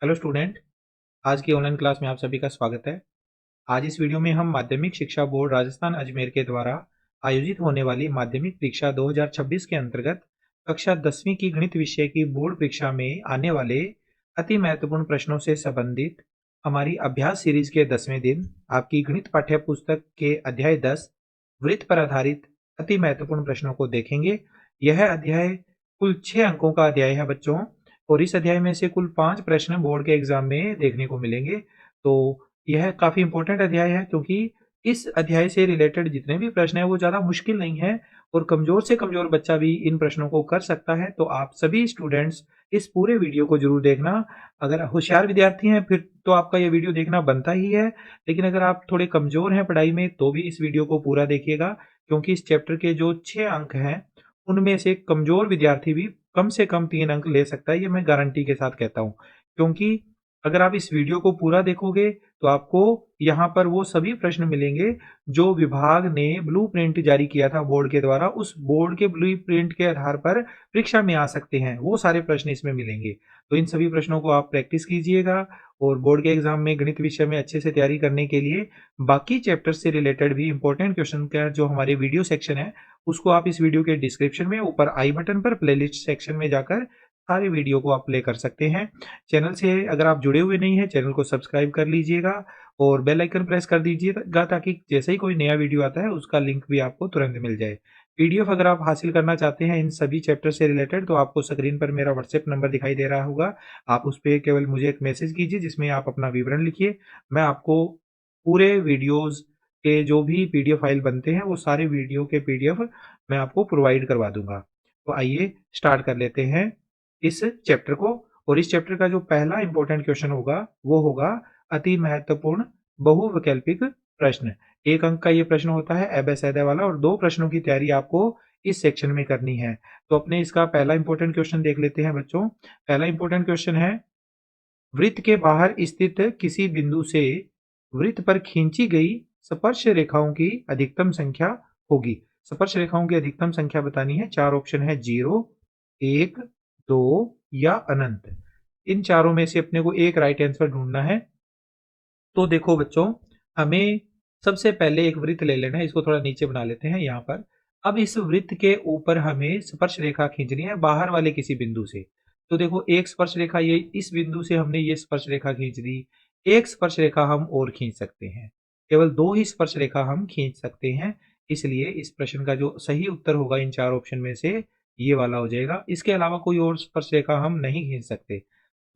Hello student. आज की online class में आप सभी का स्वागत है। आज इस वीडियो में हम माध्यमिक शिक्षा बोर्ड राजस्थान अजमेर के द्वारा आयोजित होने वाली माध्यमिक परीक्षा 2026 के अंतर्गत कक्षा 10वीं की गणित विषय की बोर्ड परीक्षा में आने वाले अति महत्वपूर्ण प्रश्नों से संबंधित हमारी अभ्यास सीरीज के 10वें दिन आपकी गणित पाठ्य पुस्तक के अध्याय 10 वृत्त पर आधारित अति महत्वपूर्ण प्रश्नों को देखेंगे। यह अध्याय कुल 6 अंकों का अध्याय है बच्चों, और इस अध्याय में से कुल 5 प्रश्न बोर्ड के एग्जाम में देखने को मिलेंगे। तो यह काफी इंपॉर्टेंट अध्याय है, क्योंकि इस अध्याय से रिलेटेड जितने भी प्रश्न हैं वो ज्यादा मुश्किल नहीं है और कमजोर से कमजोर बच्चा भी इन प्रश्नों को कर सकता है। तो आप सभी स्टूडेंट्स इस पूरे वीडियो को जरूर देखना। अगर होशियार विद्यार्थी हैं फिर तो आपका ये वीडियो देखना बनता ही है, लेकिन अगर आप थोड़े कमजोर हैं पढ़ाई में तो भी इस वीडियो को पूरा देखिएगा, क्योंकि इस चैप्टर के जो 6 अंक हैं उनमें से कमजोर विद्यार्थी भी कम से कम 3 अंक ले सकता है। ये मैं गारंटी के साथ कहता हूं, क्योंकि अगर आप इस वीडियो को पूरा देखोगे तो आपको यहाँ पर वो सभी प्रश्न मिलेंगे जो विभाग ने ब्लूप्रिंट जारी किया था बोर्ड के द्वारा। उस बोर्ड के ब्लूप्रिंट के आधार पर परीक्षा में आ सकते हैं, वो सारे प्रश्न इसमें मिलेंगे। तो इन सभी प्रश्नों को आप प्रैक्टिस कीजिएगा और बोर्ड के एग्जाम में गणित विषय में अच्छे से तैयारी करने के लिए बाकी चैप्टर से रिलेटेड भी इंपॉर्टेंट क्वेश्चन का जो हमारे वीडियो सेक्शन है उसको आप इस वीडियो के डिस्क्रिप्शन में ऊपर आई बटन पर प्लेलिस्ट सेक्शन में जाकर सारे वीडियो को आप प्ले कर सकते हैं। चैनल से अगर आप जुड़े हुए नहीं हैं चैनल को सब्सक्राइब कर लीजिएगा और बेल आइकन प्रेस कर दीजिएगा, ताकि जैसे ही कोई नया वीडियो आता है उसका लिंक भी आपको तुरंत मिल जाए। पीडीएफ अगर आप हासिल करना चाहते हैं इन सभी चैप्टर से रिलेटेड तो आपको स्क्रीन पर मेरा व्हाट्सएप नंबर दिखाई दे रहा होगा। आप उस पर केवल मुझे एक मैसेज कीजिए जिसमें आप अपना विवरण लिखिए। मैं आपको पूरे वीडियोज के जो भी पीडीएफ फाइल बनते हैं वो सारे वीडियो के पीडीएफ मैं आपको प्रोवाइड करवा दूंगा। तो आइए स्टार्ट कर लेते हैं इस चैप्टर को। और इस चैप्टर का जो पहला इंपॉर्टेंट क्वेश्चन होगा वो होगा अति महत्वपूर्ण बहुविकल्पिक प्रश्न। 1 अंक का ये प्रश्न होता है एबेसेदा वाला, और 2 प्रश्नों की तैयारी आपको इस सेक्शन में करनी है। तो अपने इसका पहला इंपॉर्टेंट क्वेश्चन देख लेते हैं बच्चों। पहला इंपॉर्टेंट क्वेश्चन है, वृत्त के बाहर स्थित किसी बिंदु से वृत्त पर खींची गई स्पर्श रेखाओं की अधिकतम संख्या होगी। स्पर्श रेखाओं की अधिकतम संख्या बतानी है। 4 ऑप्शन है, 0, 1, 2 या अनंत। इन चारों में से अपने को एक राइट आंसर ढूंढना है। तो देखो बच्चों, हमें सबसे पहले एक वृत्त ले लेना है। इसको थोड़ा नीचे बना लेते हैं यहाँ पर। अब इस वृत्त के ऊपर हमें स्पर्श रेखा खींचनी है बाहर वाले किसी बिंदु से। तो देखो, एक स्पर्श रेखा, ये इस बिंदु से हमने ये स्पर्श रेखा खींच दी। एक स्पर्श रेखा हम और खींच सकते हैं, केवल 2 ही स्पर्श रेखा हम खींच सकते हैं। इसलिए इस प्रश्न का जो सही उत्तर होगा इन 4 ऑप्शन में से ये वाला हो जाएगा। इसके अलावा कोई और स्पर्श रेखा हम नहीं खींच सकते।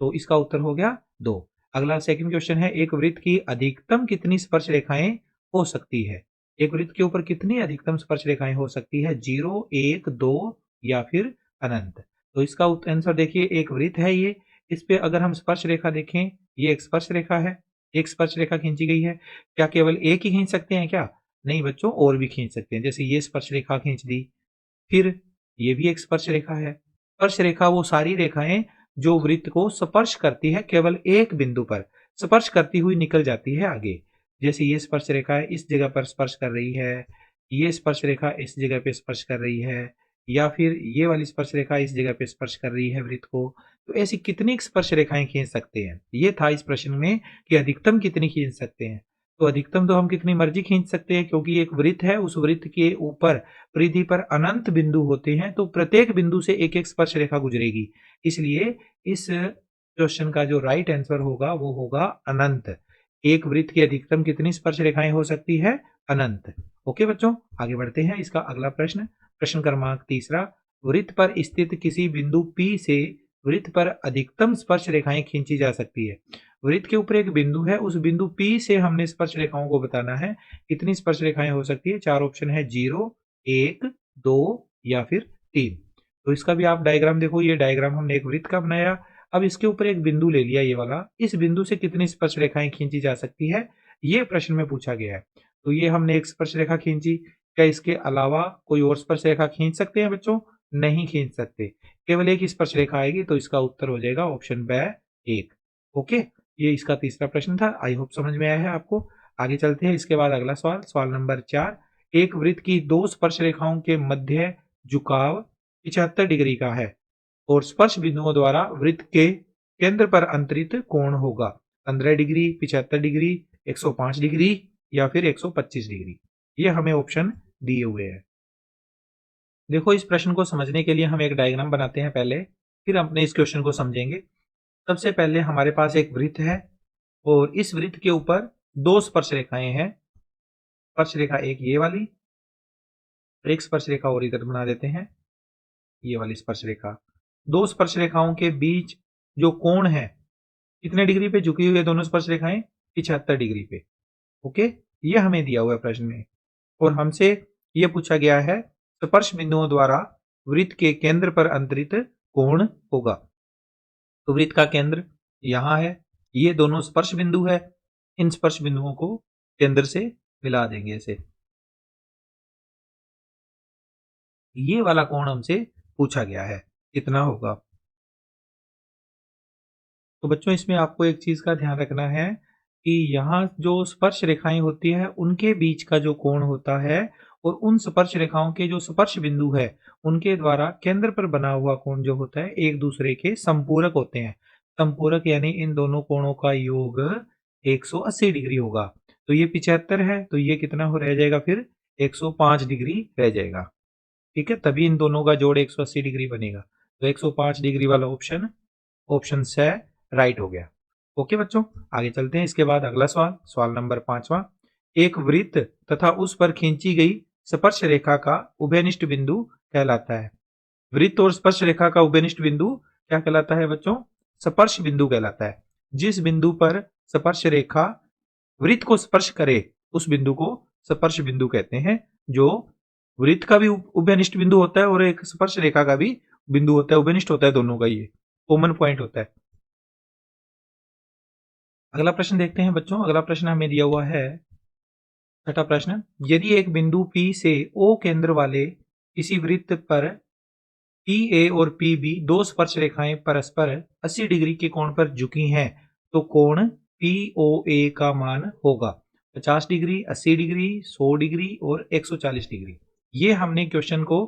तो इसका उत्तर हो गया 2। अगला सेकंड क्वेश्चन है, एक वृत्त की अधिकतम कितनी स्पर्श रेखाएं हो सकती है। एक वृत्त के ऊपर कितनी अधिकतम स्पर्श रेखाएं हो सकती है, 0, 1, 2 या फिर अनंत। तो इसका आंसर देखिए, एक वृत्त है ये, इस पे अगर हम स्पर्श रेखा देखें, ये एक स्पर्श रेखा है, एक स्पर्श रेखा खींची गई है। क्या केवल एक ही खींच सकते हैं क्या? नहीं बच्चों, और भी खींच सकते हैं। जैसे ये स्पर्श रेखा खींच दी, फिर ये भी एक स्पर्श रेखा है। स्पर्श रेखा वो सारी रेखाएं जो वृत्त को स्पर्श करती है, केवल एक बिंदु पर स्पर्श करती हुई निकल जाती है आगे। जैसे ये स्पर्श रेखा है, इस जगह पर स्पर्श कर रही है, ये स्पर्श रेखा इस जगह पे स्पर्श कर रही है, या फिर ये वाली स्पर्श रेखा इस जगह पे स्पर्श कर रही है वृत्त को। तो ऐसी कितनी स्पर्श रेखाएं खींच सकते हैं, ये था इस प्रश्न में कि अधिकतम कितनी खींच सकते हैं। तो अधिकतम तो हम कितनी मर्जी खींच सकते हैं, क्योंकि एक वृत्त है, उस वृत्त के ऊपर परिधि पर अनंत बिंदु होते हैं, तो प्रत्येक बिंदु से एक एक स्पर्श रेखा गुजरेगी। इसलिए इस क्वेश्चन का जो राइट आंसर होगा वो होगा अनंत। एक वृत्त की अधिकतम कितनी स्पर्श रेखाएं हो सकती है? अनंत। ओके बच्चों, आगे बढ़ते हैं। इसका अगला प्रश्न, प्रश्न क्रमांक 3, वृत्त पर स्थित किसी बिंदु P से वृत्त पर अधिकतम स्पर्श रेखाएं खींची जा सकती है। वृत्त के ऊपर एक बिंदु है, उस बिंदु P से हमने स्पर्श रेखाओं को बताना है। कितनी स्पर्श रेखाएं हो सकती है? 4 ऑप्शन है, 0, 1, 2 या फिर 3। तो इसका भी आप डायग्राम देखो, ये डायग्राम हमने एक वृत्त का बनाया। अब इसके ऊपर एक बिंदु ले लिया, ये वाला। इस बिंदु से कितनी स्पर्श रेखाएं खींची जा सकती है, ये प्रश्न में पूछा गया है। तो ये हमने एक स्पर्श रेखा खींची। क्या इसके अलावा कोई और स्पर्श रेखा खींच सकते हैं बच्चों? नहीं खींच सकते, केवल एक ही स्पर्श रेखा आएगी। तो इसका उत्तर हो जाएगा ऑप्शन ब 1। ओके, ये इसका तीसरा प्रश्न था। आई होप समझ में आया है आपको। आगे चलते हैं। इसके बाद अगला सवाल, सवाल नंबर 4, एक वृत्त की 2 स्पर्श रेखाओं के मध्य झुकाव 75 डिग्री का है और स्पर्श बिंदुओं द्वारा वृत्त के केंद्र पर अंतरित कोण होगा? 15 डिग्री, 75 डिग्री, 105 डिग्री या फिर 125 डिग्री। ये हमें ऑप्शन दिए हुए हैं। देखो, इस प्रश्न को समझने के लिए हम एक डायग्राम बनाते हैं पहले, फिर अपने इस क्वेश्चन को समझेंगे। सबसे पहले हमारे पास एक वृत्त है और इस वृत्त के ऊपर दो स्पर्श रेखाएं हैं। स्पर्श रेखा एक ये वाली, एक स्पर्श रेखा और इधर बना देते हैं, ये वाली स्पर्श रेखा। दो स्पर्श रेखाओं के बीच जो कोण है, कितने डिग्री पे झुकी हुई है दोनों स्पर्श रेखाएं? 75 डिग्री पे। ओके, ये हमें दिया हुआ है प्रश्न में और हमसे ये पूछा गया है स्पर्श बिंदुओं द्वारा वृत्त के केंद्र पर अंतरित कोण होगा। तो वृत्त का केंद्र यहां है, ये दोनों स्पर्श बिंदु है, इन स्पर्श बिंदुओं को केंद्र से मिला देंगे ऐसे। ये वाला कोण हमसे पूछा गया है, कितना होगा? तो बच्चों, इसमें आपको एक चीज का ध्यान रखना है कि यहाँ जो स्पर्श रेखाएं होती है उनके बीच का जो कोण होता है और उन स्पर्श रेखाओं के जो स्पर्श बिंदु है उनके द्वारा केंद्र पर बना हुआ कोण जो होता है एक दूसरे के संपूरक होते हैं। संपूरक यानी इन दोनों कोणों का योग 180 डिग्री होगा। तो ये 75 है, तो ये कितना हो रह जाएगा फिर? 105 डिग्री रह जाएगा। ठीक है, तभी इन दोनों का जोड़ 180 डिग्री बनेगा। तो 105 डिग्री वाला ऑप्शन, ऑप्शन से राइट हो गया। ओके बच्चों, आगे चलते हैं। इसके बाद अगला सवाल, सवाल नंबर 5वां। एक वृत्त तथा उस पर खींची गई स्पर्श रेखा का उभयनिष्ठ बिंदु कहलाता है। वृत्त और स्पर्श रेखा का उभयनिष्ठ बिंदु क्या कहलाता है बच्चों? स्पर्श बिंदु कहलाता है। जिस बिंदु पर स्पर्श रेखा वृत्त को स्पर्श करे उस बिंदु को स्पर्श बिंदु कहते हैं। जो वृत्त का भी उभयनिष्ठ बिंदु होता है और एक स्पर्श रेखा का भी बिंदु होता है, उभयनिष्ठ होता है दोनों का, ये कॉमन पॉइंट होता है। अगला प्रश्न देखते हैं बच्चों। अगला प्रश्न हमें दिया हुआ है, छठा प्रश्न। यदि एक बिंदु P से O केंद्र वाले किसी वृत्त पर PA और PB दो स्पर्श रेखाएं परस्पर 80 डिग्री के कोण पर झुकी हैं, तो कोण POA का मान होगा 50 डिग्री, 80 डिग्री, 100 डिग्री और 140 डिग्री। ये हमने क्वेश्चन को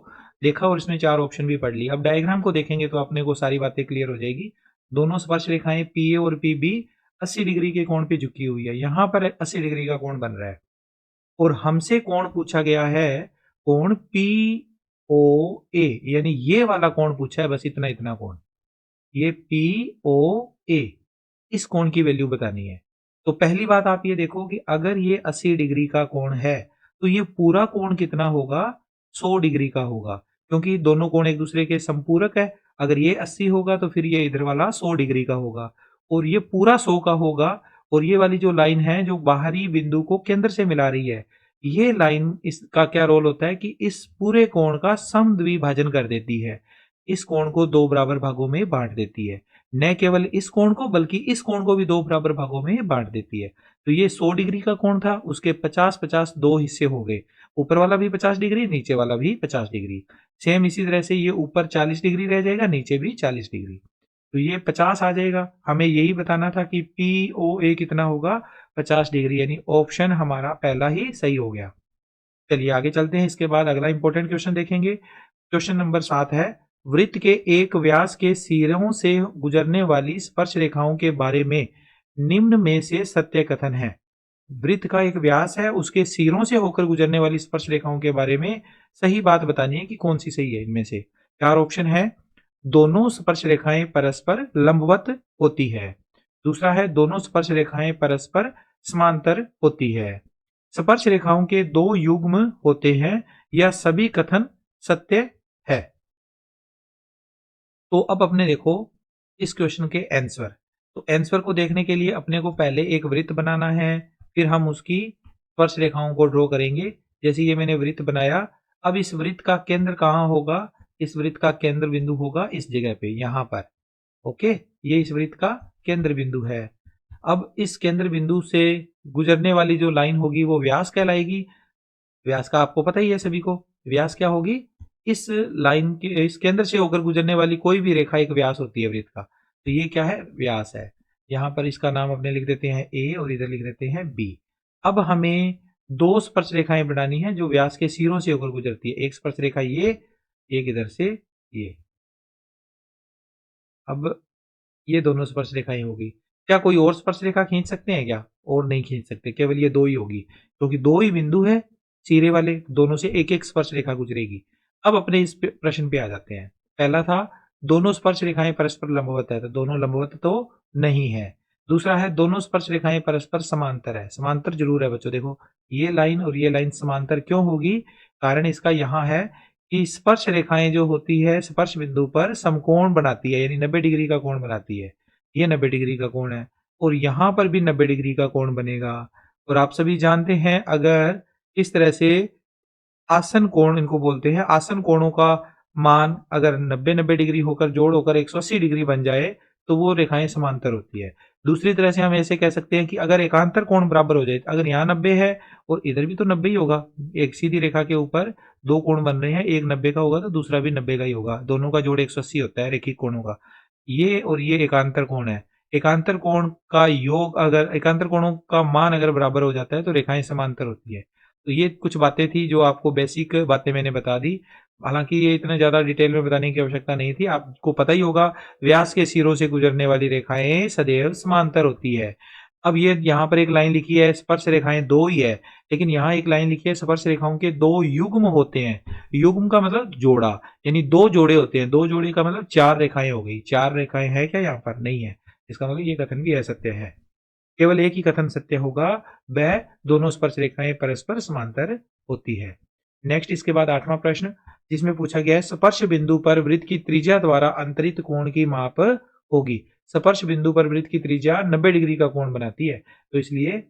देखा और इसमें चार ऑप्शन भी पढ़ लिए। अब डायग्राम को देखेंगे तो अपने को सारी बातें क्लियर हो जाएगी। दोनों स्पर्श रेखाएं PA और PB 80 डिग्री के कोण पे झुकी हुई है। यहां पर 80 डिग्री का कोण बन रहा है और हमसे कोण पूछा गया है, कोण POA, यानी ये वाला कोण पूछा है, बस इतना इतना कोण, ये POA, इस कोण की वैल्यू बतानी है। तो पहली बात आप ये देखो कि अगर ये 80 डिग्री का कोण है तो ये पूरा कोण कितना होगा? 100 डिग्री का होगा, क्योंकि दोनों कोण एक दूसरे के संपूरक है। अगर ये 80 होगा तो फिर ये इधर वाला 100 डिग्री का होगा और ये पूरा 100 का होगा। और ये वाली जो लाइन है जो बाहरी बिंदु को केंद्र से मिला रही है, ये लाइन, इसका क्या रोल होता है कि इस पूरे कोण का समद्विभाजन कर देती है, इस कोण को दो बराबर भागों में बांट देती है। न केवल इस कोण को बल्कि इस कोण को भी दो बराबर भागों में बांट देती है। तो ये 100 डिग्री का कोण था, उसके 50-50 दो हिस्से हो गए, ऊपर वाला भी 50 डिग्री, नीचे वाला भी 50 डिग्री। सेम इसी तरह से ये ऊपर 40 डिग्री रह जाएगा, नीचे भी 40 डिग्री, तो ये 50 आ जाएगा। हमें यही बताना था कि POA कितना होगा? 50 डिग्री, यानी ऑप्शन हमारा पहला ही सही हो गया। चलिए आगे चलते हैं। इसके बाद अगला इंपॉर्टेंट क्वेश्चन देखेंगे। क्वेश्चन नंबर 7 है, वृत्त के एक व्यास के सिरों से गुजरने वाली स्पर्श रेखाओं के बारे में निम्न में से सत्य कथन है। वृत्त का एक व्यास है, उसके सिरों से होकर गुजरने वाली स्पर्श रेखाओं के बारे में सही बात बतानी है कि कौन सी सही है। इनमें से चार ऑप्शन है। दोनों स्पर्श रेखाएं परस्पर लंबवत होती है। दूसरा है, दोनों स्पर्श रेखाएं परस्पर समांतर होती है। स्पर्श रेखाओं के दो युग्म होते हैं। यह सभी कथन सत्य है। तो अब अपने देखो इस क्वेश्चन के आंसर। तो आंसर को देखने के लिए अपने को पहले एक वृत्त बनाना है, फिर हम उसकी स्पर्श रेखाओं को ड्रॉ करेंगे। जैसे ये मैंने वृत्त बनाया, अब इस वृत्त का केंद्र कहां होगा? इस वृत्त का केंद्र बिंदु होगा इस जगह पे, यहां पर। ओके, ये इस वृत्त का केंद्र बिंदु है। अब इस केंद्र बिंदु से गुजरने वाली जो लाइन होगी वो व्यास कहलाएगी। व्यास का आपको पता ही है सभी को, व्यास क्या होगी? इस लाइन के, इस केंद्र से होकर गुजरने वाली कोई भी रेखा एक व्यास होती है वृत्त का, तो ये क्या है? व्यास है। यहां पर इसका नाम अपने लिख देते हैं A और इधर लिख देते हैं B। अब हमें दो स्पर्श रेखाएं बनानी है जो व्यास के सिरों से होकर गुजरती है। एक स्पर्श रेखा ये, एक इधर से ये। अब ये दोनों स्पर्श रेखाएं होगी। क्या कोई और स्पर्श रेखा खींच सकते हैं क्या? और नहीं खींच सकते, केवल ये दो ही होगी, क्योंकि दो ही बिंदु है सिरे वाले, दोनों से एक एक स्पर्श रेखा गुजरेगी। अब अपने इस प्रश्न पे आ जाते हैं। पहला था दोनों स्पर्श रेखाएं परस्पर लंबवत है, तो दोनों लंबवत तो नहीं है। दूसरा है दोनों स्पर्श रेखाएं परस्पर समांतर है। समांतर जरूर है बच्चों, देखो ये लाइन और ये लाइन समांतर क्यों होगी? कारण इसका यहाँ है कि स्पर्श रेखाएं जो होती है स्पर्श बिंदु पर समकोण बनाती है, यानी 90 डिग्री का कोण बनाती है। ये 90 डिग्री का कोण है और यहां पर भी 90 डिग्री का कोण बनेगा। और आप सभी जानते हैं अगर इस तरह से आसन कोण इनको बोलते हैं, आसन कोणों का मान अगर 90-90 डिग्री होकर जोड़ होकर 180 डिग्री बन जाए तो वो रेखाएं समांतर होती है। दूसरी तरह से हम ऐसे कह सकते हैं कि अगर एकांतर कोण बराबर हो जाए, अगर यहाँ 90 है और इधर भी तो 90 ही होगा, एक सीधी रेखा के ऊपर दो कोण बन रहे हैं, एक 90 का होगा तो दूसरा भी 90 का ही होगा, दोनों का जोड़ 180 होता है रेखिक कोणों का। ये और ये एकांतर कोण है। एकांतर कोण का योग अगर एकांतर कोणों का मान अगर बराबर हो जाता है तो रेखाएं समांतर होती है। तो ये कुछ बातें थी जो आपको बेसिक बातें मैंने बता दी। हालांकि ये इतना ज्यादा डिटेल में बताने की आवश्यकता नहीं थी, आपको पता ही होगा व्यास के सिरों से गुजरने वाली रेखाएं सदैव समांतर होती है। अब ये यहाँ पर एक लाइन लिखी है स्पर्श रेखाएं दो ही है, लेकिन यहाँ एक लाइन लिखी है स्पर्श रेखाओं के दो युग्म होते हैं। युग्म का मतलब जोड़ा, यानी दो जोड़े होते हैं, दो जोड़े का मतलब चार रेखाएं हो गई। चार रेखाएं है क्या यहाँ पर? नहीं है, इसका मतलब ये कथन भी असत्य है। केवल एक ही कथन सत्य होगा, वह दोनों स्पर्श रेखाएं परस्पर समांतर होती है। नेक्स्ट इसके बाद 8वां प्रश्न, जिसमें पूछा गया है स्पर्श बिंदु पर वृत्त की त्रिज्या द्वारा अंतरित कोण की माप होगी। स्पर्श बिंदु पर वृत्त की त्रिज्या 90 डिग्री का कोण बनाती है, तो इसलिए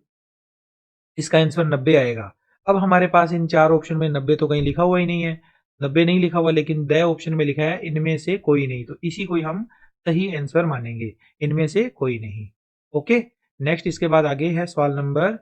इसका आंसर 90 आएगा। अब हमारे पास इन चार ऑप्शन में 90 तो कहीं लिखा हुआ ही नहीं है, 90 नहीं लिखा हुआ, लेकिन द ऑप्शन में लिखा है इनमें से कोई नहीं, तो इसी को हम सही आंसर मानेंगे, इनमें से कोई नहीं। ओके, नेक्स्ट इसके बाद आगे है सवाल नंबर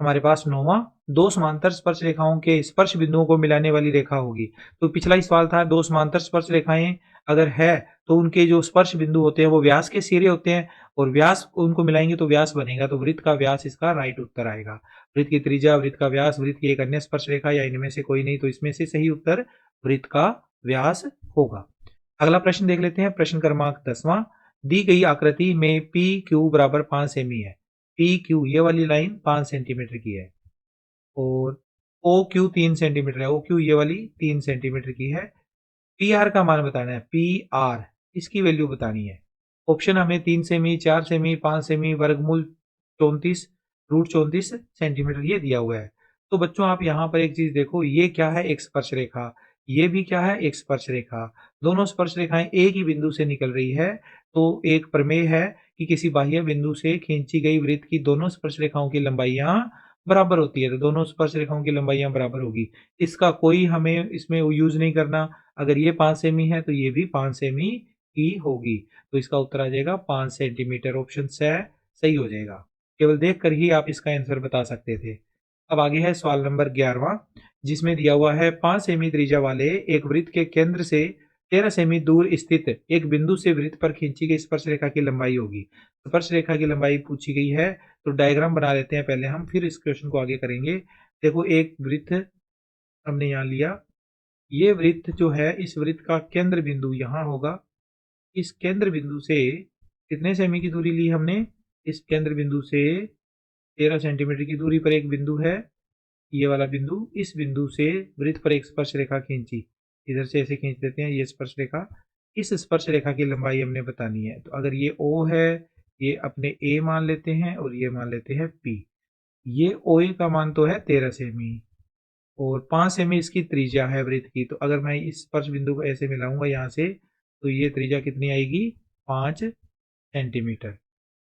हमारे पास 9वां, दो समांतर स्पर्श रेखाओं के स्पर्श बिंदुओं को मिलाने वाली रेखा होगी। तो पिछला ही सवाल था दो समांतर स्पर्श रेखाएं अगर है तो उनके जो स्पर्श बिंदु होते हैं वो व्यास के सिरे होते हैं, और व्यास उनको मिलाएंगे तो व्यास बनेगा, तो वृत्त का व्यास इसका राइट उत्तर आएगा। वृत्त की त्रिज्या, वृत्त का व्यास, वृत्त की एक अन्य स्पर्श रेखा या इनमें से कोई नहीं, तो इसमें से सही उत्तर वृत्त का व्यास होगा। अगला प्रश्न देख लेते हैं, प्रश्न क्रमांक 10वां, दी गई आकृति में पी क्यू बराबर 5 सेमी है। पी क्यू ये वाली लाइन 5 सेंटीमीटर की है और ओ क्यू 3 सेंटीमीटर है, ओ क्यू ये वाली 3 सेंटीमीटर की है। पी आर का मान बताना है, पी आर इसकी वैल्यू बतानी है। ऑप्शन हमें 3 सेमी, 4 सेमी, 5 सेमी, वर्गमूल 34, रूट 34 सेंटीमीटर ये दिया हुआ है। तो बच्चों आप यहाँ पर एक चीज देखो, ये क्या है? एक स्पर्श रेखा, ये भी क्या है? एक स्पर्श रेखा। दोनों स्पर्श रेखाएं एक ही बिंदु से निकल रही है, तो एक प्रमेय है कि किसी बाह्य बिंदु से खींची गई वृत्त की दोनों स्पर्श रेखाओं की लंबाइयां बराबर होती है, तो दोनों स्पर्श रेखाओं की लंबाइयां बराबर होगी। इसका कोई हमें इसमें यूज नहीं करना, अगर ये 5 सेमी है तो ये भी 5 सेमी ही होगी, तो इसका उत्तर आ जाएगा 5 सेंटीमीटर। ऑप्शन सही हो जाएगा, केवल देखकर ही आप इसका आंसर बता सकते थे। अब आगे है सवाल नंबर 11वां, जिसमें दिया हुआ है 5 सेमी त्रिज्या वाले एक वृत्त के केंद्र से 13 सेमी दूर स्थित एक बिंदु से वृत्त पर खींची गई स्पर्श रेखा की लंबाई होगी। स्पर्श रेखा की लंबाई पूछी गई है, तो डायग्राम बना लेते हैं पहले हम, फिर इस क्वेश्चन को आगे करेंगे। देखो एक वृत्त हमने यहाँ लिया, ये वृत्त जो है इस वृत्त का केंद्र बिंदु यहाँ होगा। इस केंद्र बिंदु से कितने सेमी की दूरी ली हमने? इस केंद्र बिंदु से 13 सेंटीमीटर की दूरी पर एक बिंदु है, ये वाला बिंदु। इस बिंदु से वृत्त पर एक स्पर्श रेखा खींची, इधर से ऐसे खींच देते हैं ये स्पर्श रेखा। इस स्पर्श रेखा की लंबाई हमने बतानी है, तो अगर ये O है, ये अपने A मान लेते हैं और ये मान लेते हैं P। ये OA का मान तो है 13 सेमी और 5 सेमी इसकी त्रिज्या है वृत्त की, तो अगर मैं इस स्पर्श बिंदु को ऐसे मिलाऊंगा यहाँ से, तो ये त्रिज्या कितनी आएगी? 5 सेंटीमीटर।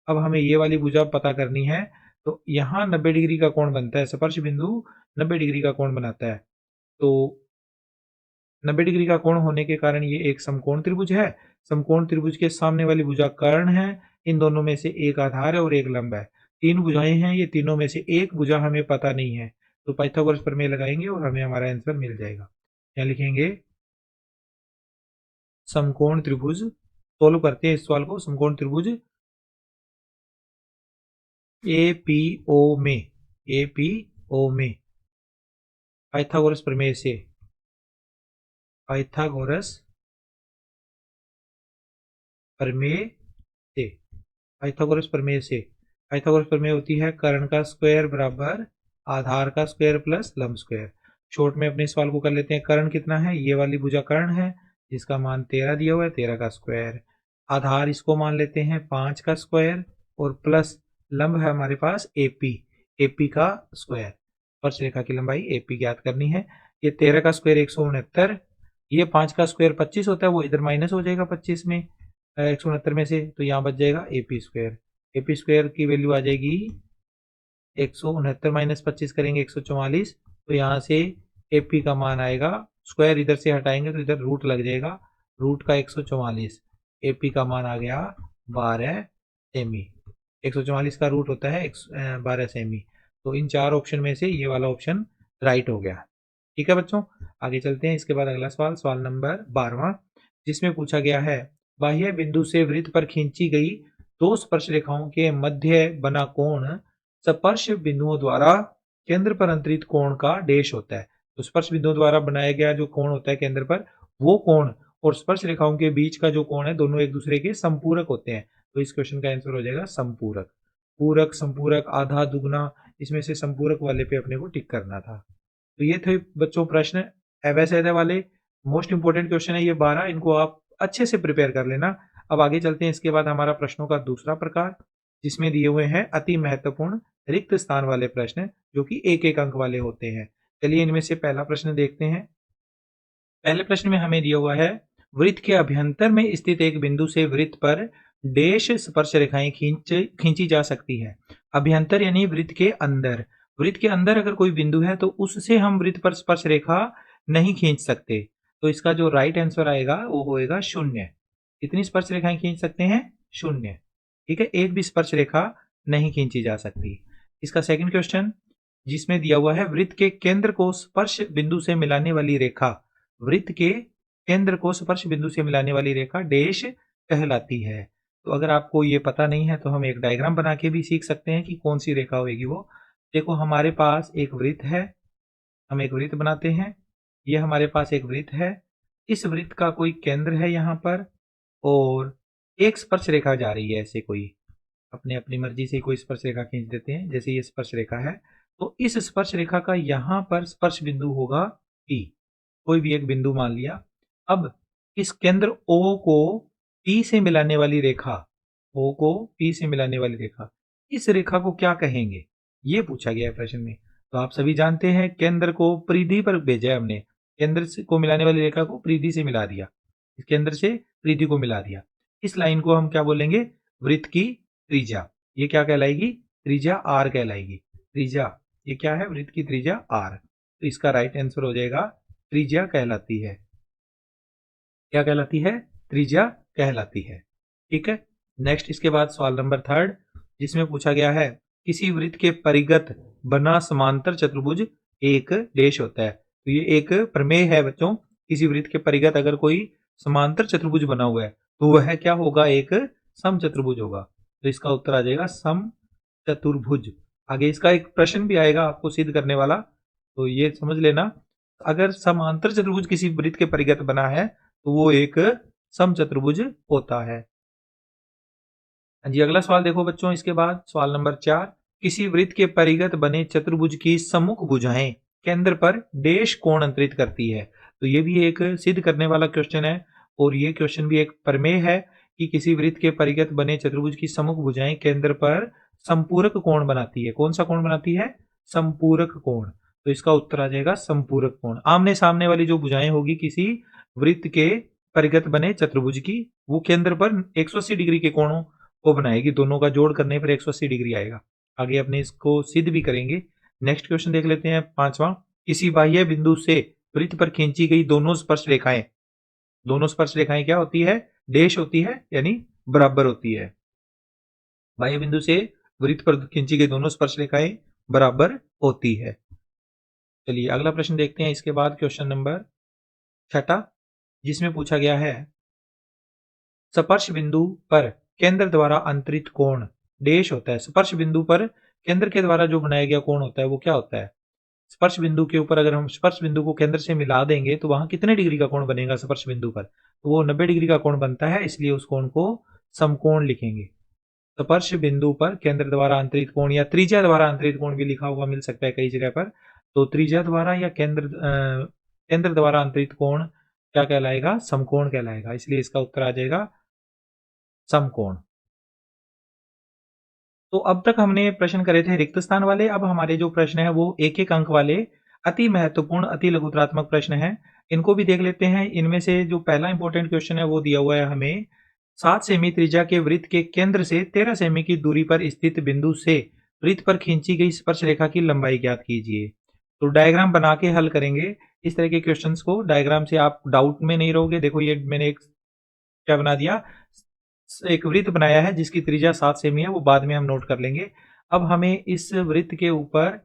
अब हमें ये वाली भुजा पता करनी है, तो यहाँ 90 डिग्री का कोण बनता है, स्पर्श बिंदु 90 डिग्री का कोण बनाता है, तो 90 डिग्री का कोण होने के कारण ये एक समकोण त्रिभुज है। समकोण त्रिभुज के सामने वाली भुजा कर्ण है, इन दोनों में से एक आधार है और एक लंब है। तीन भुजाएं हैं, ये तीनों में से एक भुजा हमें पता नहीं है, तो पाइथागोरस प्रमेय लगाएंगे और हमें हमारा आंसर मिल जाएगा। यहाँ लिखेंगे समकोण त्रिभुज, सोल्व करते हैं इस सवाल को। समकोण त्रिभुज एपीओ में, एपीओ में पाइथागोरस प्रमेय से, पाइथागोरस प्रमेय से पाइथागोरस प्रमेय से, पाइथागोरस प्रमेय होती है कर्ण का स्क्वायर बराबर आधार का स्क्वायर प्लस लंब स्क्वायर। शॉर्ट में अपने सवाल को कर लेते हैं। कर्ण कितना है, ये वाली भुजा कर्ण है जिसका मान 13 दिया हुआ है, 13 का स्क्वायर। आधार इसको मान लेते हैं 5 का स्क्वायर और प्लस लंब है हमारे पास एपी, एपी का स्क्वायर। स्पर्श रेखा की लंबाई एपी ज्ञात करनी है। ये 13 का स्क्वायर 169, ये 5 का स्क्वायर 25 होता है, वो इधर माइनस हो जाएगा 25 में 169 में से, तो यहाँ बच जाएगा एपी स्क्वायर। एपी स्क्वायर की वैल्यू आ जाएगी 169 माइनस 25 करेंगे 144, तो यहाँ से एपी का मान आएगा, स्क्वायर इधर से हटाएंगे तो इधर रूट लग जाएगा, रूट का 144, एपी का मान आ गया 12 सेमी। 144 का रूट होता है 12 सेमी। तो इन चार ऑप्शन में से ये वाला ऑप्शन राइट हो गया। ठीक है बच्चों, आगे चलते हैं। इसके बाद अगला सवाल, सवाल नंबर 12वां, जिसमें पूछा गया है बाह्य बिंदु से वृत्त पर खींची गई दो स्पर्श रेखाओं के मध्य बना कोण स्पर्श बिंदुओं द्वारा केंद्र पर अंतरित कोण का डेश होता है। तो स्पर्श बिंदुओं द्वारा बनाया गया जो कोण होता है केंद्र पर, वो कोण और स्पर्श रेखाओं के बीच का जो कोण है, दोनों एक दूसरे के संपूरक होते हैं। तो इस क्वेश्चन का आंसर हो जाएगा संपूरक। पूरक, संपूरक, आधा, दुगना, इसमें से संपूरक वाले पे अपने को टिक करना था। तो ये थे बच्चों प्रश्न वैसे वाले, मोस्ट इंपोर्टेंट क्वेश्चन है ये 12, इनको आप अच्छे से प्रिपेयर कर लेना। अब आगे चलते हैं। इसके बाद हमारा प्रश्नों का दूसरा प्रकार, जिसमें दिए हुए हैं अति महत्वपूर्ण रिक्त स्थान वाले प्रश्न, जो कि एक एक अंक वाले होते हैं। चलिए इनमें से पहला प्रश्न देखते हैं। पहले प्रश्न में हमें दिया हुआ है वृत्त के अभ्यंतर में स्थित एक बिंदु से वृत्त पर डेश स्पर्श रेखाएं खींची जा सकती है। अभ्यंतर यानी वृत्त के अंदर, वृत्त के अंदर अगर कोई बिंदु है तो उससे हम वृत्त पर स्पर्श रेखा नहीं खींच सकते। तो इसका जो राइट आंसर आएगा वो होएगा 0। कितनी स्पर्श रेखाएं खींच सकते हैं, 0। ठीक है, एक भी स्पर्श रेखा नहीं खींची जा सकती। इसका सेकंड क्वेश्चन, जिसमें दिया हुआ है वृत्त के केंद्र को स्पर्श बिंदु से मिलाने वाली रेखा, वृत्त के केंद्र को स्पर्श बिंदु से मिलाने वाली रेखा डेश कहलाती है। तो अगर आपको ये पता नहीं है तो हम एक डायग्राम बना के भी सीख सकते हैं कि कौन सी रेखा होगी वो। देखो हमारे पास एक वृत्त है, हम एक वृत्त बनाते हैं, ये हमारे पास एक वृत्त है, इस वृत्त का कोई केंद्र है यहाँ पर और एक स्पर्श रेखा जा रही है, ऐसे कोई अपने अपनी मर्जी से कोई स्पर्श रेखा खींच देते हैं, जैसे ये स्पर्श रेखा है। तो इस स्पर्श रेखा का यहां पर स्पर्श बिंदु होगा P, कोई भी एक बिंदु मान लिया। अब इस केंद्र O को P से मिलाने वाली रेखा, O को P से मिलाने वाली रेखा, इस रेखा को क्या कहेंगे, ये पूछा गया है प्रश्न में। तो आप सभी जानते हैं केंद्र को परिधि पर भेजा है हमने, केंद्र को मिलाने वाली रेखा को परिधि से मिला दिया, इस केंद्र से परिधि को मिला दिया। इस लाइन को हम क्या बोलेंगे, वृत्त की त्रिज्या। ये क्या कहलाएगी, त्रिज्या R कहलाएगी। त्रिज्या ये क्या है, वृत्त की त्रिज्या R। तो इसका राइट आंसर हो जाएगा त्रिज्या कहलाती है। क्या कहलाती है, त्रिज्या कहलाती है। ठीक है, नेक्स्ट इसके बाद सवाल नंबर 3, जिसमें पूछा गया है किसी वृत्त के परिगत बना समांतर चतुर्भुज एक डेश होता है। तो ये एक प्रमेय है बच्चों, किसी वृत्त के परिगत अगर कोई समांतर चतुर्भुज बना हुआ है तो वह क्या होगा, एक सम चतुर्भुज होगा। तो इसका उत्तर आ जाएगा सम चतुर्भुज। आगे इसका एक प्रश्न भी आएगा आपको सिद्ध करने वाला, तो ये समझ लेना, अगर समांतर चतुर्भुज किसी वृत्त के परिगत बना है तो वो एक सम चतुर्भुज होता है। जी अगला सवाल देखो बच्चों, इसके बाद सवाल नंबर 4, किसी वृत्त के परिगत बने चतुर्भुज की सम्मुख भुजाएं केंद्र पर डेश कोण अंतरित करती है। तो ये भी एक सिद्ध करने वाला क्वेश्चन है, और ये क्वेश्चन भी एक प्रमेय है कि किसी वृत्त के परिगत बने चतुर्भुज की सम्मुख भुजाएं केंद्र पर संपूरक कोण बनाती है। कौन सा कोण बनाती है, संपूरक कोण। तो इसका उत्तर आ जाएगा संपूरक कोण। आमने सामने वाली जो भुजाएं होगी किसी वृत्त के परिगत बने चतुर्भुज की, वो केंद्र पर 180 डिग्री के कोणों को बनाएगी, दोनों का जोड़ करने पर 180 डिग्री आएगा। आगे अपने इसको सिद्ध भी करेंगे। नेक्स्ट क्वेश्चन देख लेते हैं 5वां, किसी बाह्य बिंदु से वृत्त पर खींची गई दोनों स्पर्श रेखाएं, दोनों स्पर्श रेखाएं क्या होती है, डेश होती है, यानी बराबर होती है। बाह्य बिंदु से वृत्त पर खींची गई दोनों स्पर्श रेखाएं बराबर होती है। चलिए अगला प्रश्न देखते हैं इसके बाद, क्वेश्चन नंबर 6, जिसमें पूछा गया है स्पर्श बिंदु पर केंद्र द्वारा अंतरित कोण डेश होता है। स्पर्श बिंदु पर केंद्र के द्वारा जो बनाया गया कोण होता है वो क्या होता है। स्पर्श बिंदु के ऊपर अगर हम स्पर्श बिंदु को केंद्र से मिला देंगे तो वहां कितने डिग्री का कोण बनेगा स्पर्श बिंदु पर, तो वो 90 डिग्री का कोण बनता है, इसलिए उस कोण को समकोण लिखेंगे। स्पर्श बिंदु पर केंद्र द्वारा अंतरित कोण या त्रिज्या द्वारा अंतरित कोण भी लिखा हुआ मिल सकता है कई जगह पर। तो त्रिज्या द्वारा या केंद्र द्वारा अंतरित कोण क्या कहलाएगा? समकोण कहलाएगा। इसलिए इसका उत्तर आ जाएगा समकोण। तो अब तक हमने प्रश्न करे थे रिक्त स्थान वाले। अब हमारे जो प्रश्न है वो एक एक अंक वाले अति महत्वपूर्ण अति लघुत्रात्मक प्रश्न हैं। इनको भी देख लेते हैं। इनमें से जो पहला इंपॉर्टेंट क्वेश्चन है वो दिया हुआ है हमें, 7 सेमी त्रिज्या के वृत्त के केंद्र से 13 सेमी की दूरी पर स्थित बिंदु से वृत्त पर खींची गई स्पर्श रेखा की लंबाई ज्ञात कीजिए। तो डायग्राम बना के हल करेंगे इस तरह के क्वेश्चंस को। डायग्राम से आप डाउट में नहीं रहोगे। देखो ये मैंने एक क्या बना दिया, एक वृत्त बनाया है जिसकी त्रिज्या 7 सेमी है, वो बाद में हम नोट कर लेंगे। अब हमें इस वृत्त के ऊपर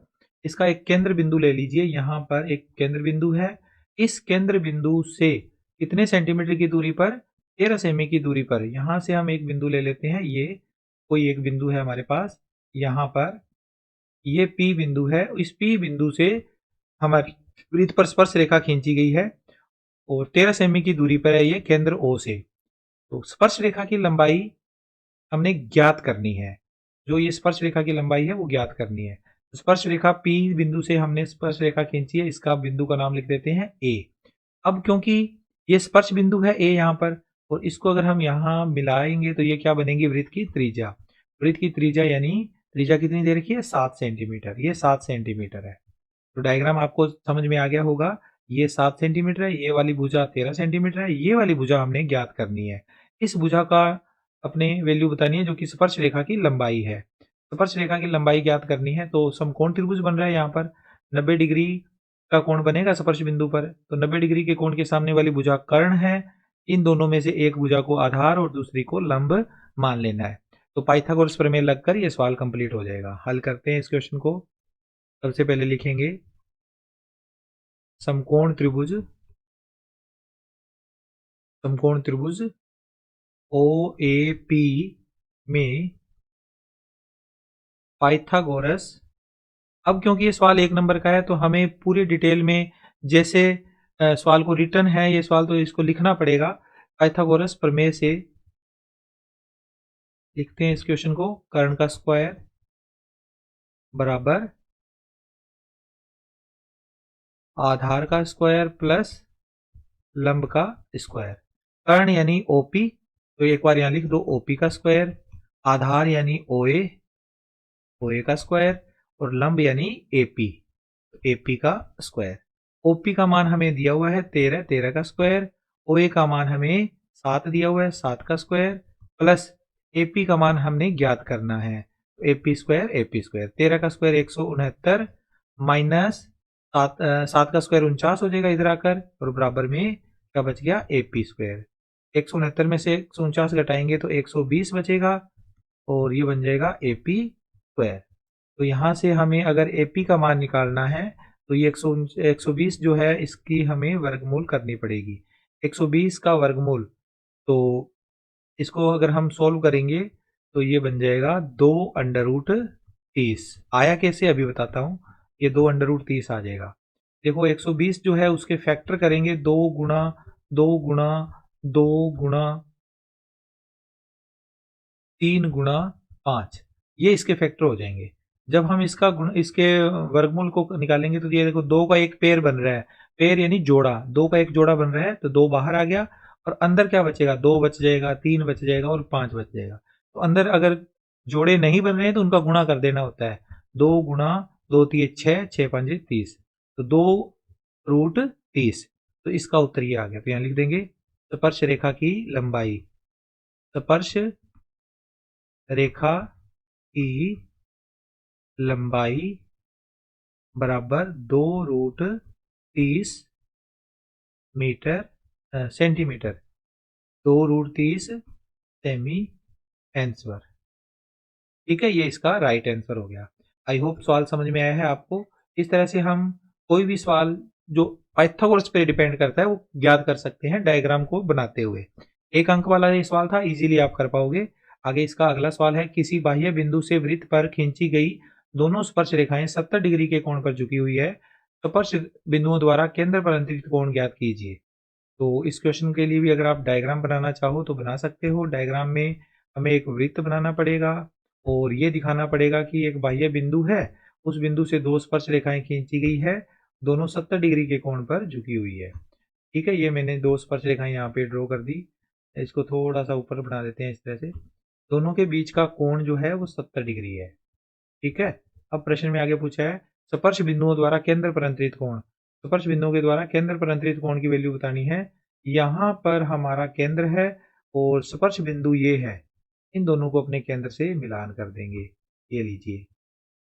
इसका एक केंद्र बिंदु ले लीजिए। यहां पर एक केंद्र बिंदु है। इस केंद्र बिंदु से कितने सेंटीमीटर की दूरी पर? 13 सेमी की दूरी पर। यहां से हम एक बिंदु ले लेते हैं। ये कोई एक बिंदु है हमारे पास, यहां पर ये P बिंदु है। इस P बिंदु से हमारी वृत्त पर स्पर्श रेखा खींची गई है और 13 सेमी की दूरी पर है ये केंद्र O से। तो स्पर्श रेखा की लंबाई हमने ज्ञात करनी है। जो ये स्पर्श रेखा की लंबाई है वो ज्ञात करनी है। स्पर्श रेखा P बिंदु से हमने स्पर्श रेखा खींची है, इसका बिंदु का नाम लिख देते हैं A। अब क्योंकि ये स्पर्श बिंदु है A यहाँ पर, और इसको अगर हम यहाँ मिलाएंगे तो ये क्या बनेगी? वृत्त की त्रिज्या। वृत्त की त्रिज्या यानी त्रिज्या कितनी दे रखी है? 7 सेंटीमीटर। ये 7 सेंटीमीटर है। तो डायग्राम आपको समझ में आ गया होगा। ये 7 सेंटीमीटर है, ये वाली भुजा 13 सेंटीमीटर है, ये वाली भुजा हमने ज्ञात करनी है। इस भुजा का अपने वैल्यू बतानी है जो कि स्पर्श रेखा की लंबाई है। स्पर्श रेखा की लंबाई ज्ञात करनी है तो समकोण त्रिभुज बन रहा है। यहाँ पर 90 डिग्री का कोण बनेगा स्पर्श बिंदु पर। तो 90 डिग्री के कोण के सामने वाली भुजा कर्ण है। इन दोनों में से एक भुजा को आधार और दूसरी को लंब मान लेना है। तो पाइथागोरस प्रमेय लगकर यह सवाल कंप्लीट हो जाएगा। हल करते हैं इस क्वेश्चन को। सबसे पहले लिखेंगे समकोण त्रिभुज OAP में पाइथागोरस। अब क्योंकि ये सवाल एक नंबर का है तो हमें पूरी डिटेल में जैसे सवाल को रिटर्न है ये सवाल, तो इसको लिखना पड़ेगा। पाइथागोरस प्रमेय से लिखते हैं इस क्वेश्चन को। कर्ण का स्क्वायर बराबर आधार का स्क्वायर प्लस लंब का स्क्वायर। कर्ण यानी OP, तो एक बार यहां लिख दो OP का स्क्वायर। आधार यानी OA का स्क्वायर और लंब यानी AP का स्क्वायर। OP का मान हमें दिया हुआ है 13 का स्क्वायर। OA का मान हमें 7 दिया हुआ है, 7 का स्क्वायर प्लस AP का मान हमने ज्ञात करना है। AP स्क्वायर 13 का स्क्वायर 169 माइनस 7 का स्क्वायर 49 हो जाएगा इधर आकर, और बराबर में क्या बच गया? AP square. 169 में से 149 घटाएंगे तो 120 बचेगा और ये बन जाएगा AP स्क्वायर। तो यहाँ से हमें अगर AP का मान निकालना है तो ये 120 जो है इसकी हमें वर्गमूल करनी पड़ेगी। 120 का वर्गमूल, तो इसको अगर हम सोल्व करेंगे तो ये बन जाएगा 2√30। आया कैसे अभी बताता हूँ। ये 2√30 आ जाएगा। देखो 120 जो है उसके फैक्टर करेंगे 2 गुणा 2 गुणा 2 गुणा 3 गुणा 5, ये इसके फैक्टर हो जाएंगे। जब हम इसके वर्गमूल को निकालेंगे तो ये देखो 2 का एक पेयर बन रहा है। पेयर यानी जोड़ा, 2 का एक जोड़ा बन रहा है तो 2 बाहर आ गया और अंदर क्या बचेगा? 2 बच जाएगा, 3 बच जाएगा और 5 बच जाएगा। तो अंदर अगर जोड़े नहीं बन रहे हैं तो उनका गुणा कर देना होता है। 2 गुणा 2 3 6, 6 5 30, तो 2√30। तो इसका उत्तर ये आ गया। तो यहां लिख देंगे स्पर्श रेखा की लंबाई, स्पर्श रेखा की लंबाई बराबर 2√30 सेंटीमीटर, 2√30 सेमी आंसर। ठीक है, ये इसका राइट आंसर हो गया। आई होप सवाल समझ में आया है आपको। इस तरह से हम कोई भी सवाल जो पाइथागोरस पे डिपेंड करता है वो ज्ञात कर सकते हैं डायग्राम को बनाते हुए। एक अंक वाला ये सवाल था, इजीली आप कर पाओगे। आगे इसका अगला सवाल है, किसी बाह्य बिंदु से वृत्त पर खींची गई दोनों स्पर्श रेखाएं 70 डिग्री के कोण पर झुकी हुई है। स्पर्श बिंदुओं द्वारा केंद्र पर अंतरित कोण ज्ञात कीजिए। तो इस क्वेश्चन के लिए भी अगर आप डायग्राम बनाना चाहो तो बना सकते हो। डायग्राम में हमें एक वृत्त बनाना पड़ेगा और ये दिखाना पड़ेगा कि एक बाह्य बिंदु है, उस बिंदु से दो स्पर्श रेखाएं खींची गई है, दोनों 70 डिग्री के कोण पर झुकी हुई है। ठीक है, ये मैंने दो स्पर्श रेखाएं यहाँ पे ड्रॉ कर दी। इसको थोड़ा सा ऊपर बना देते हैं इस तरह से। दोनों के बीच का कोण जो है वो 70 डिग्री है। ठीक है, अब प्रश्न में आगे पूछा है स्पर्श बिंदुओं द्वारा केंद्र पर अंतरित कोण। स्पर्श बिंदुओं के द्वारा केंद्र पर अंतरित कोण की वैल्यू बतानी है। यहाँ पर हमारा केंद्र है और स्पर्श बिंदु ये है, इन दोनों को अपने केंद्र से मिलान कर देंगे। ये लीजिए,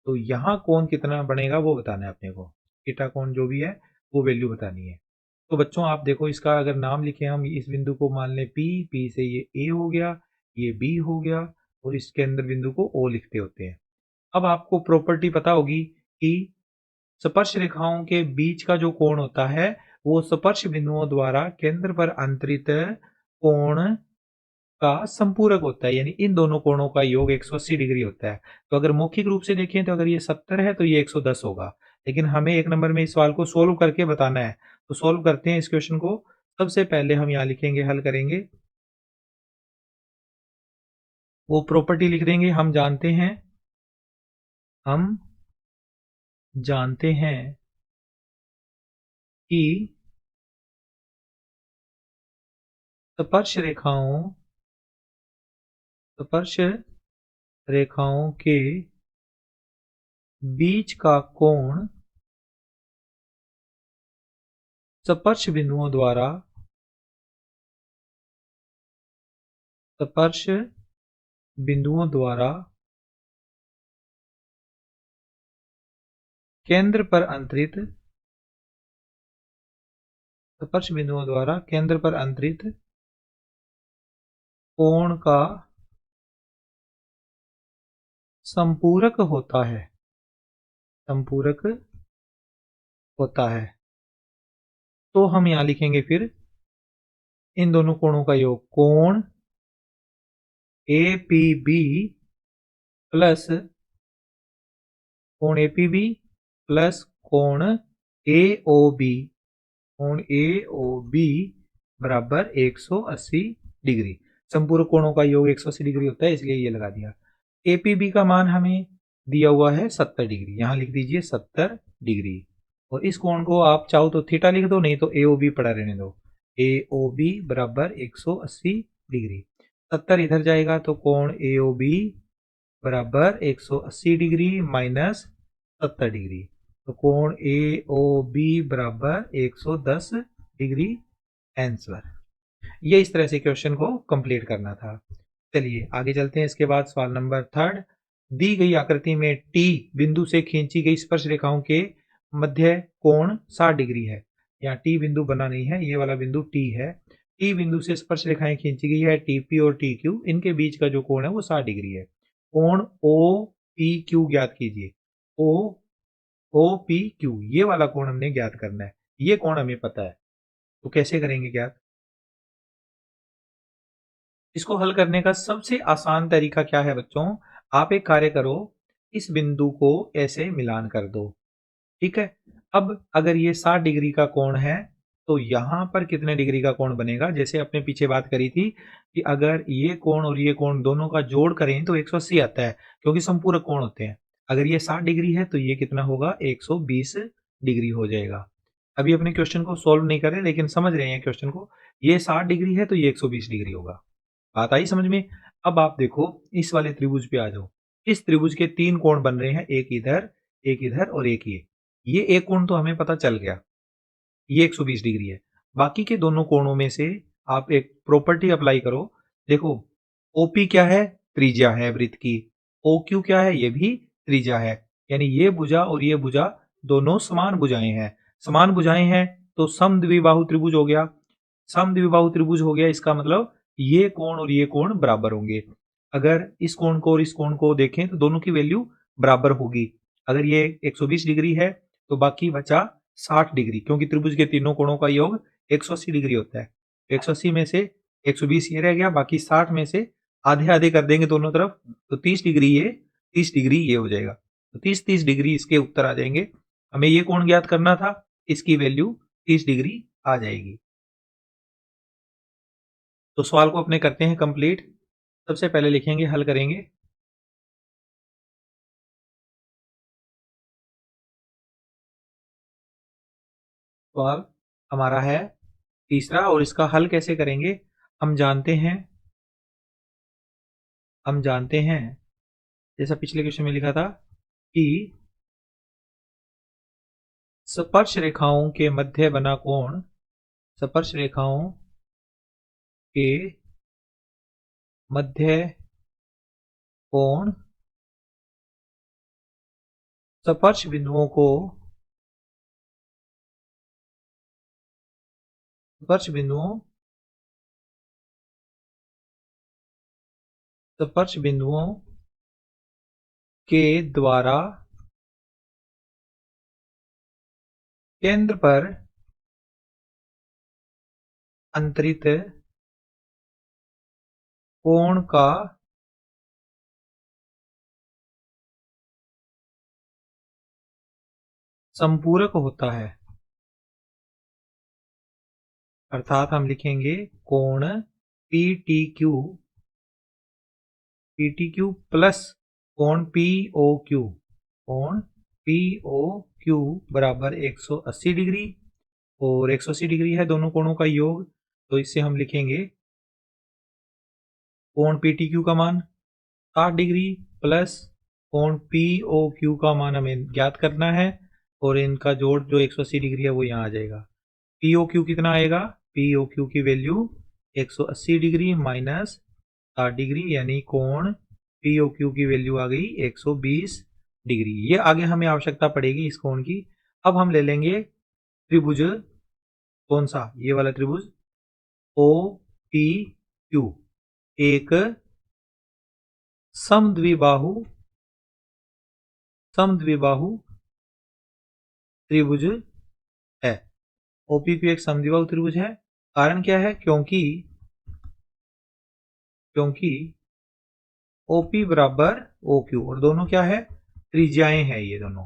तो यहाँ कोण कितना बनेगा वो बताना है अपने को। थीटा कोण जो भी है वो वैल्यू बतानी है। तो बच्चों आप देखो, इसका अगर नाम लिखे हम, इस बिंदु को मान लें P से ये A हो गया, ये B हो गया और इस केंद्र बिंदु को O लिखते होते हैं। अब आपको प्रॉपर्टी पता होगी कि स्पर्श रेखाओं के बीच का जो कोण होता है वो स्पर्श बिंदुओं द्वारा केंद्र पर अंतरित कोण का संपूरक होता है, यानी इन दोनों कोणों का योग 180 डिग्री होता है। तो अगर मौखिक रूप से देखें तो अगर ये 70 है तो ये 110 होगा, लेकिन हमें एक नंबर में इस सवाल को सोल्व करके बताना है। तो सोल्व करते हैं इस क्वेश्चन को। सबसे पहले हम यहाँ लिखेंगे, हल करेंगे, वो प्रॉपर्टी लिख देंगे। हम जानते हैं कि स्पर्श रेखाओं के बीच का कोण स्पर्श बिंदुओं द्वारा केंद्र पर अंतरित कोण का संपूरक होता है। तो हम यहां लिखेंगे फिर इन दोनों कोणों का योग, कोण APB प्लस कोण AOB बराबर 180 डिग्री। संपूरक कोणों का योग 180 डिग्री होता है, इसलिए ये लगा दिया। APB का मान हमें दिया हुआ है 70 डिग्री, यहां लिख दीजिए 70 डिग्री। और इस कोण को आप चाहो तो थीटा लिख दो, नहीं तो AOB पड़ा रहने दो। AOB बराबर 180 डिग्री। 70 इधर जाएगा तो कोण AOB बराबर 180 डिग्री माइनस 70 डिग्री, तो कोण AOB बराबर 110 डिग्री आंसर। ये इस तरह से क्वेश्चन को कंप्लीट करना था। चलिए आगे चलते हैं। इसके बाद सवाल नंबर 3, दी गई आकृति में T बिंदु से खींची गई स्पर्श रेखाओं के मध्य कोण 60 डिग्री है। यहाँ T बिंदु बना नहीं है, ये वाला बिंदु T है। T बिंदु से स्पर्श रेखाएं खींची गई है, TP और TQ, इनके बीच का जो कोण है वो 60 डिग्री है। कोण OPQ ज्ञात कीजिए। OPQ ये वाला कोण हमने ज्ञात करना है, ये कोण हमें पता है, तो कैसे करेंगे ज्ञात? इसको हल करने का सबसे आसान तरीका क्या है बच्चों? आप एक कार्य करो, इस बिंदु को ऐसे मिलान कर दो। ठीक है, अब अगर ये 60 डिग्री का कोण है तो यहां पर कितने डिग्री का कोण बनेगा? जैसे अपने पीछे बात करी थी कि अगर ये कोण और ये कोण दोनों का जोड़ करें तो 180 आता है, क्योंकि संपूरक कोण होते हैं। अगर ये 60 डिग्री है तो ये कितना होगा? 120 डिग्री हो जाएगा। अभी अपने क्वेश्चन को सोल्व नहीं कर रहे, लेकिन समझ रहे हैं क्वेश्चन को। ये 60 डिग्री है तो ये 120 डिग्री होगा। बात आई समझ में? अब आप देखो इस वाले त्रिभुज पे आ जाओ। इस त्रिभुज के 3 कोण बन रहे हैं, एक इधर और एक ये एक कोण तो हमें पता चल गया, ये 120 डिग्री है। बाकी के दोनों कोणों में से आप एक प्रॉपर्टी अप्लाई करो। देखो OP क्या है? त्रिज्या है वृत्त की। OQ क्या है? ये भी त्रिज्या है। यानी ये भुजा और ये भुजा दोनों समान भुजाएं हैं। समान भुजाएं हैं तो समद्विबाहु त्रिभुज हो गया। समद्विबाहु त्रिभुज हो गया, इसका मतलब ये कोण और ये कोण बराबर होंगे। अगर इस कोण को और इस कोण को देखें तो दोनों की वैल्यू बराबर होगी। अगर ये 120 डिग्री है तो बाकी बचा 60 डिग्री, क्योंकि त्रिभुज के तीनों कोणों का योग 180 डिग्री होता है। 180 में से 120 ये रह गया, बाकी 60 में से आधे आधे कर देंगे दोनों तरफ, तो 30 डिग्री ये, 30 डिग्री ये हो जाएगा। तो 30 डिग्री इसके उत्तर आ जाएंगे। हमें ये कोण ज्ञात करना था, इसकी वैल्यू 30 डिग्री आ जाएगी। तो सवाल को अपने करते हैं कंप्लीट। सबसे पहले लिखेंगे, हल करेंगे। सवाल हमारा है तीसरा, और इसका हल कैसे करेंगे? हम जानते हैं जैसा पिछले क्वेश्चन में लिखा था कि स्पर्श रेखाओं के मध्य बना कोण, स्पर्श रेखाओं के मध्य कोण स्पर्श बिंदुओं को स्पर्श बिंदुओं के द्वारा केंद्र पर अंतरित कोण का संपूरक होता है। अर्थात हम लिखेंगे कोण PTQ प्लस कोण POQ, कोण POQ बराबर 180 डिग्री, और 180 डिग्री है दोनों कोणों का योग, तो इससे हम लिखेंगे कोण PTQ का मान 60 डिग्री प्लस कोण POQ का मान हमें ज्ञात करना है, और इनका जोड़ जो 180 डिग्री है वो यहाँ आ जाएगा। POQ कितना आएगा? POQ की वैल्यू 180 डिग्री माइनस 60 डिग्री, यानी कोण POQ की वैल्यू आ गई 120 डिग्री। ये आगे हमें आवश्यकता पड़ेगी इस कोण की। अब हम ले लेंगे त्रिभुज, कौन सा? ये वाला त्रिभुज OPQ, एक समद्विबाहु त्रिभुज है। OPQ एक समद्विबाहु त्रिभुज है। कारण क्या है? क्योंकि OP बराबर OQ, और दोनों क्या है? त्रिज्याएं हैं। ये दोनों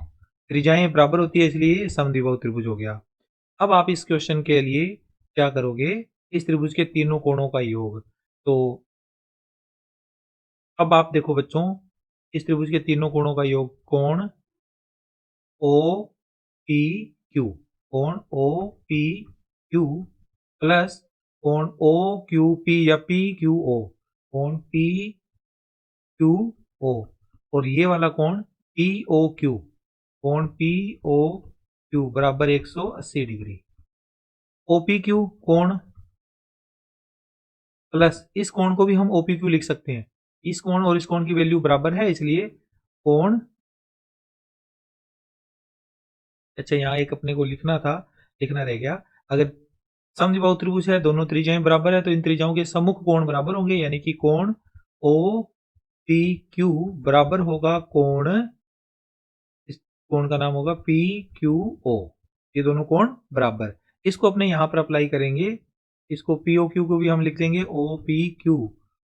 त्रिज्याएं बराबर होती है, इसलिए ये समद्विबाहु त्रिभुज हो गया। अब आप इस क्वेश्चन के लिए क्या करोगे? इस त्रिभुज के तीनों कोणों का योग। तो अब आप देखो बच्चों, इस त्रिभुज के तीनों कोणों का योग कोण OPQ, कोण OPQ प्लस कोण OQP या PQO, कोण PQO, और ये वाला कोण POQ, कोण POQ बराबर 180 डिग्री। OPQ कोण प्लस इस कोण को भी हम OPQ लिख सकते हैं। इस कोण और इस कोण की वैल्यू बराबर है, इसलिए कोण, अच्छा यहाँ एक अपने को लिखना रह गया। अगर समद्विबाहु त्रिभुज है, दोनों त्रिज्याएं बराबर है, तो इन त्रिज्याओं के सम्मुख कोण बराबर होंगे, यानी कि कोण OPQ बराबर होगा कोण, इस कोण का नाम होगा PQO। ये दोनों कोण बराबर, इसको अपने यहां पर अप्लाई करेंगे। इसको POQ को भी हम लिख देंगे OPQ,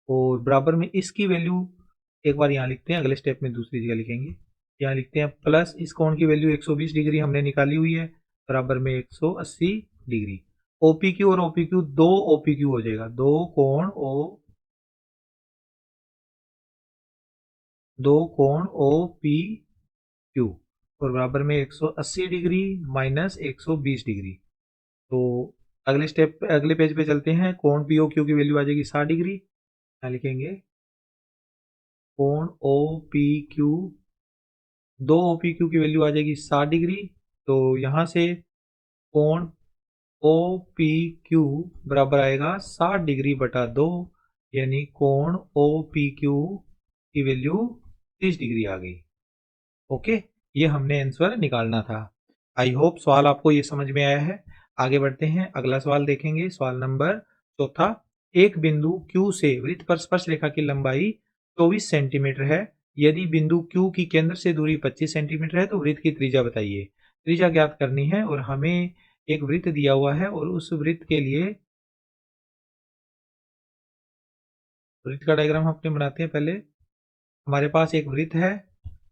और बराबर में इसकी वैल्यू एक बार यहाँ लिखते हैं, अगले स्टेप में दूसरी जगह लिखेंगे। यहाँ लिखते हैं प्लस इस कोण की वैल्यू 120 डिग्री हमने निकाली हुई है, बराबर में 180 डिग्री। OPQ और OPQ दो OPQ हो जाएगा, दो कोण OPQ, और बराबर में 180 डिग्री माइनस 120 डिग्री। तो अगले पेज पे चलते हैं। कोण POQ की वैल्यू आ जाएगी 60 डिग्री। यहाँ लिखेंगे कोण OPQ, दो OPQ की वैल्यू आ जाएगी 60 डिग्री। तो यहां से कोण OPQ बराबर आएगा 60 डिग्री बटा 2, यानी कोण OPQ की वैल्यू 30 डिग्री आ गई। ओके, ये हमने आंसर निकालना था। आई होप सवाल आपको ये समझ में आया है। आगे बढ़ते हैं, अगला सवाल देखेंगे। सवाल नंबर चौथा, एक बिंदु Q से वृत्त पर स्पर्श रेखा की लंबाई 24 सेंटीमीटर है। यदि बिंदु Q की केंद्र से दूरी 25 सेंटीमीटर है तो वृत्त की त्रिज्या बताइए। त्रिज्या ज्ञात करनी है, और हमें एक वृत्त दिया हुआ है, और उस वृत्त के लिए वृत्त का डायग्राम हम अपने बनाते हैं। पहले हमारे पास एक वृत्त है,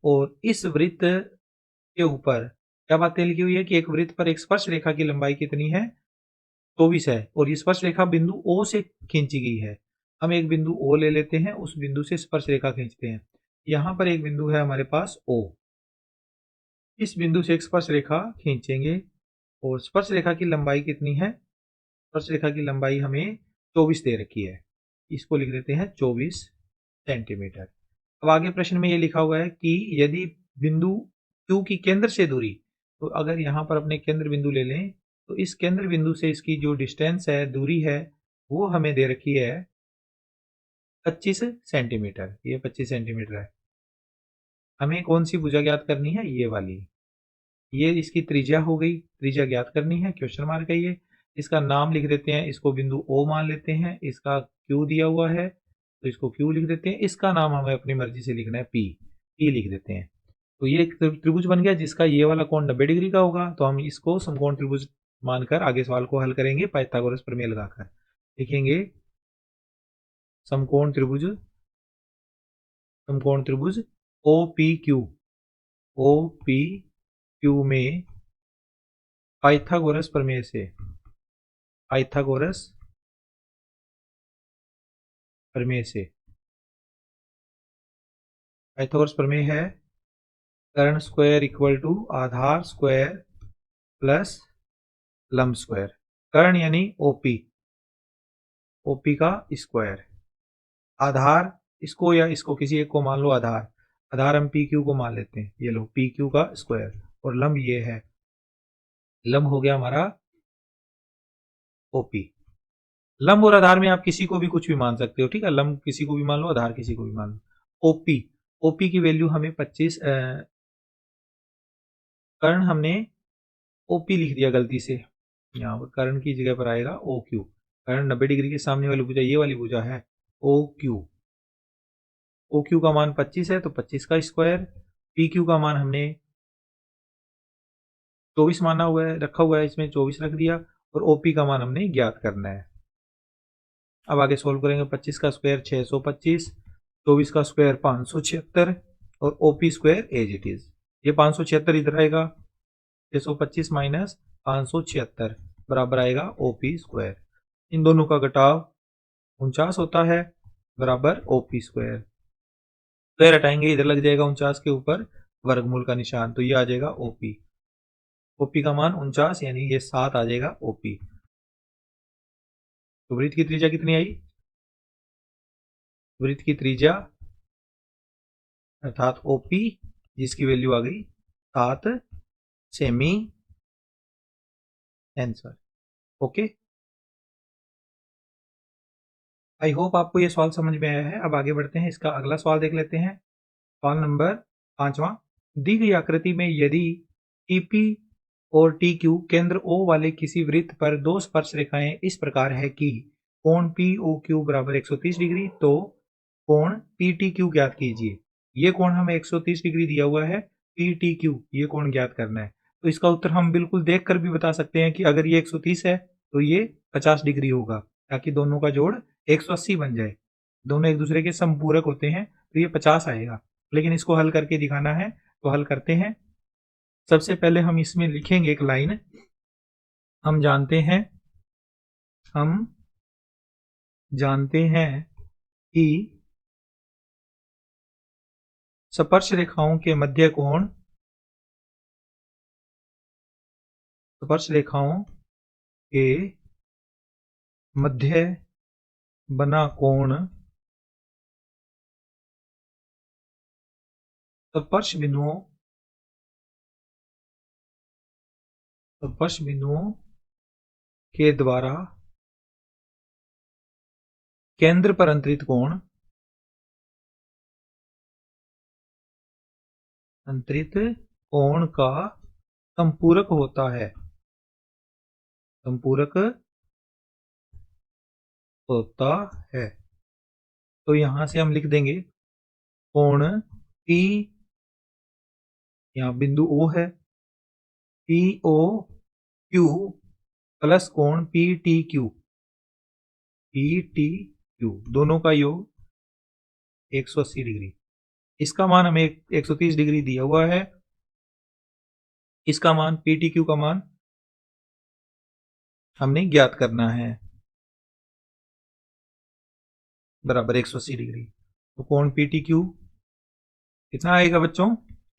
और इस वृत्त के ऊपर क्या बातें लिखी हुई है कि एक वृत्त पर एक स्पर्श रेखा की लंबाई कितनी है? 24 है, और ये स्पर्श रेखा बिंदु O से खींची गई है। हम एक बिंदु O ले लेते हैं, उस बिंदु से स्पर्श रेखा खींचते हैं। यहाँ पर एक बिंदु है हमारे पास O, इस बिंदु से एक स्पर्श रेखा खींचेंगे और स्पर्श रेखा की लंबाई कितनी है? स्पर्श रेखा की लंबाई हमें 24 दे रखी है, इसको लिख देते हैं 24 सेंटीमीटर। अब आगे प्रश्न में ये लिखा हुआ है कि यदि बिंदु Q की केंद्र से दूरी, तो अगर यहाँ पर अपने केंद्र बिंदु ले लें तो इस केंद्र बिंदु से इसकी जो डिस्टेंस है, दूरी है, वो हमें दे रखी है 25 सेंटीमीटर। ये 25 सेंटीमीटर है। हमें कौन सी भुजा ज्ञात करनी है? ये वाली। ये इसकी त्रिज्या हो गई, त्रिज्या ज्ञात करनी है, क्वेश्चन मार्क है ये। इसका नाम लिख देते हैं, इसको बिंदु O मान लेते हैं। इसका Q दिया हुआ है तो इसको Q लिख देते हैं। इसका नाम हमें अपनी मर्जी से लिखना है P लिख देते हैं। तो ये एक त्रिभुज बन गया जिसका ये वाला कोण 90 डिग्री का होगा। तो हम इसको समकोण त्रिभुज मानकर आगे सवाल को हल करेंगे पाइथागोरस प्रमेय लगाकर। लिखेंगे समकोण त्रिभुज OPQ में पाइथागोरस प्रमेय से, पाइथागोरस प्रमेय है कर्ण स्क्वायर इक्वल टू आधार स्क्वायर प्लस लंब स्क्वायर। कर्ण यानी OP का स्क्वायर, आधार इसको या इसको किसी एक को मान लो आधार हम PQ को मान लेते हैं। ये लो PQ का स्क्वायर, और लंब ये है, लंब हो गया हमारा OP। लंब और आधार में आप किसी को भी कुछ भी मान सकते हो, ठीक है। लंब किसी को भी मान लो, आधार किसी को भी मान लो। OP की वैल्यू हमें 25, कर्ण हमने OP लिख दिया गलती से, यहाँ पर कर्ण की जगह पर आएगा OQ। कर्ण 90 डिग्री के सामने वाली भुजा ये वाली भुजा है OQ का मान 25 है तो 25 का स्क्वायर। PQ का मान हमने 24 माना हुआ है, रखा हुआ है, इसमें 24 रख दिया, और OP का मान हमने ज्ञात करना है। अब आगे सोल्व करेंगे। 25 का स्क्वायर 625, 24 का स्क्वायर 576 और OP square as it is. ये 576 इधर आएगा, 625 माइनस 576 बराबर आएगा OP स्क्वायर। इन दोनों का घटाव 49 होता है, बराबर OP स्क्वायर। स्क्वायर हटाएंगे, इधर लग जाएगा 49 के ऊपर वर्गमूल का निशान, तो ये आ जाएगा OP का मान 49, यानी ये 7 आ जाएगा OP। तो वृत्त की त्रिज्या कितनी आई? वृत्त की त्रिज्या अर्थात OP, जिसकी वैल्यू आ गई 7 semi. Answer okay. I hope आपको ये सवाल समझ में आया है। अब आगे बढ़ते हैं, इसका अगला सवाल देख लेते हैं। सवाल नंबर 5वां। दी गई आकृति में यदि TP और TQ केंद्र O वाले किसी वृत्त पर दो स्पर्श रेखाएं इस प्रकार है कि कोण POQ बराबर 130 डिग्री, तो कोण PTQ ज्ञात कीजिए। ये कोण हमें 130 डिग्री दिया हुआ है, PTQ ये कोण ज्ञात करना है। तो इसका उत्तर हम बिल्कुल देखकर भी बता सकते हैं कि अगर ये 130 है तो ये 50 डिग्री होगा, ताकि दोनों का जोड़ 180 बन जाए। दोनों एक दूसरे के समपूरक होते हैं, तो ये 50 आएगा। लेकिन इसको हल करके दिखाना है, तो हल करते हैं। सबसे पहले हम इसमें लिखेंगे एक लाइन। हम जानते हैं कि स्पर्श रेखाओं के मध्य कोण, स्पर्श रेखाओं के मध्य बना कोण स्पर्श बिंदुओं के द्वारा केंद्र पर अंतरित कोण का संपूरक होता है, तो यहां से हम लिख देंगे कोण P, यहां बिंदु O है, POQ प्लस कोण PTQ, दोनों का योग 180 डिग्री। इसका मान हमें 130 डिग्री दिया हुआ है, इसका मान PTQ का मान हमने ज्ञात करना है। बराबर 180 डिग्री। तो कोण पी टी क्यू कितना आएगा बच्चों?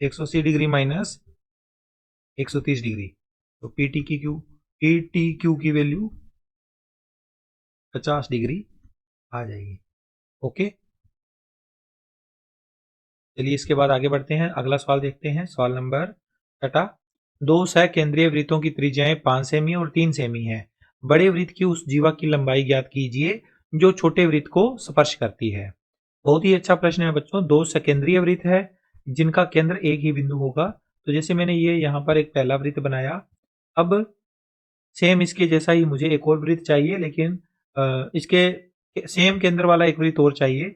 180 डिग्री माइनस 130 डिग्री। तो पी टी क्यू की वैल्यू 50 डिग्री आ जाएगी। ओके, चलिए इसके बाद आगे बढ़ते हैं, अगला सवाल देखते हैं। सवाल नंबर 6। दो सकेंद्रीय वृत्तों की त्रिज्याएं 5 सेमी और 3 सेमी है। बड़े वृत्त की उस जीवा की लंबाई ज्ञात कीजिए जो छोटे वृत्त को स्पर्श करती है। बहुत ही अच्छा प्रश्न है बच्चों। दो सकेंद्रीय वृत्त है जिनका केंद्र एक ही बिंदु होगा। तो जैसे मैंने ये यहाँ पर एक पहला वृत्त बनाया, अब सेम इसके जैसा ही मुझे एक और वृत्त चाहिए, लेकिन इसके सेम केंद्र वाला एक वृत्त और चाहिए।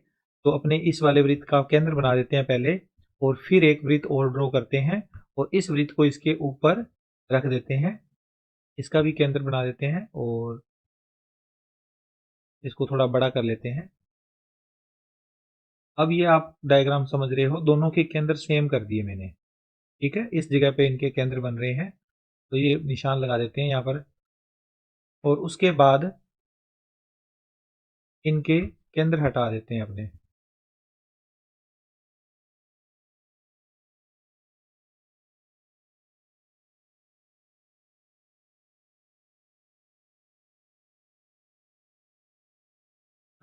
तो अपने इस वाले वृत्त का केंद्र बना देते हैं पहले, और फिर एक वृत्त और ड्रॉ करते हैं और इस वृत्त को इसके ऊपर रख देते हैं। इसका भी केंद्र बना देते हैं और इसको थोड़ा बड़ा कर लेते हैं। अब ये आप डायग्राम समझ रहे हो, दोनों के केंद्र सेम कर दिए मैंने। ठीक है, इस जगह पे इनके केंद्र बन रहे हैं, तो ये निशान लगा देते हैं यहाँ पर। और उसके बाद इनके केंद्र हटा देते हैं अपने।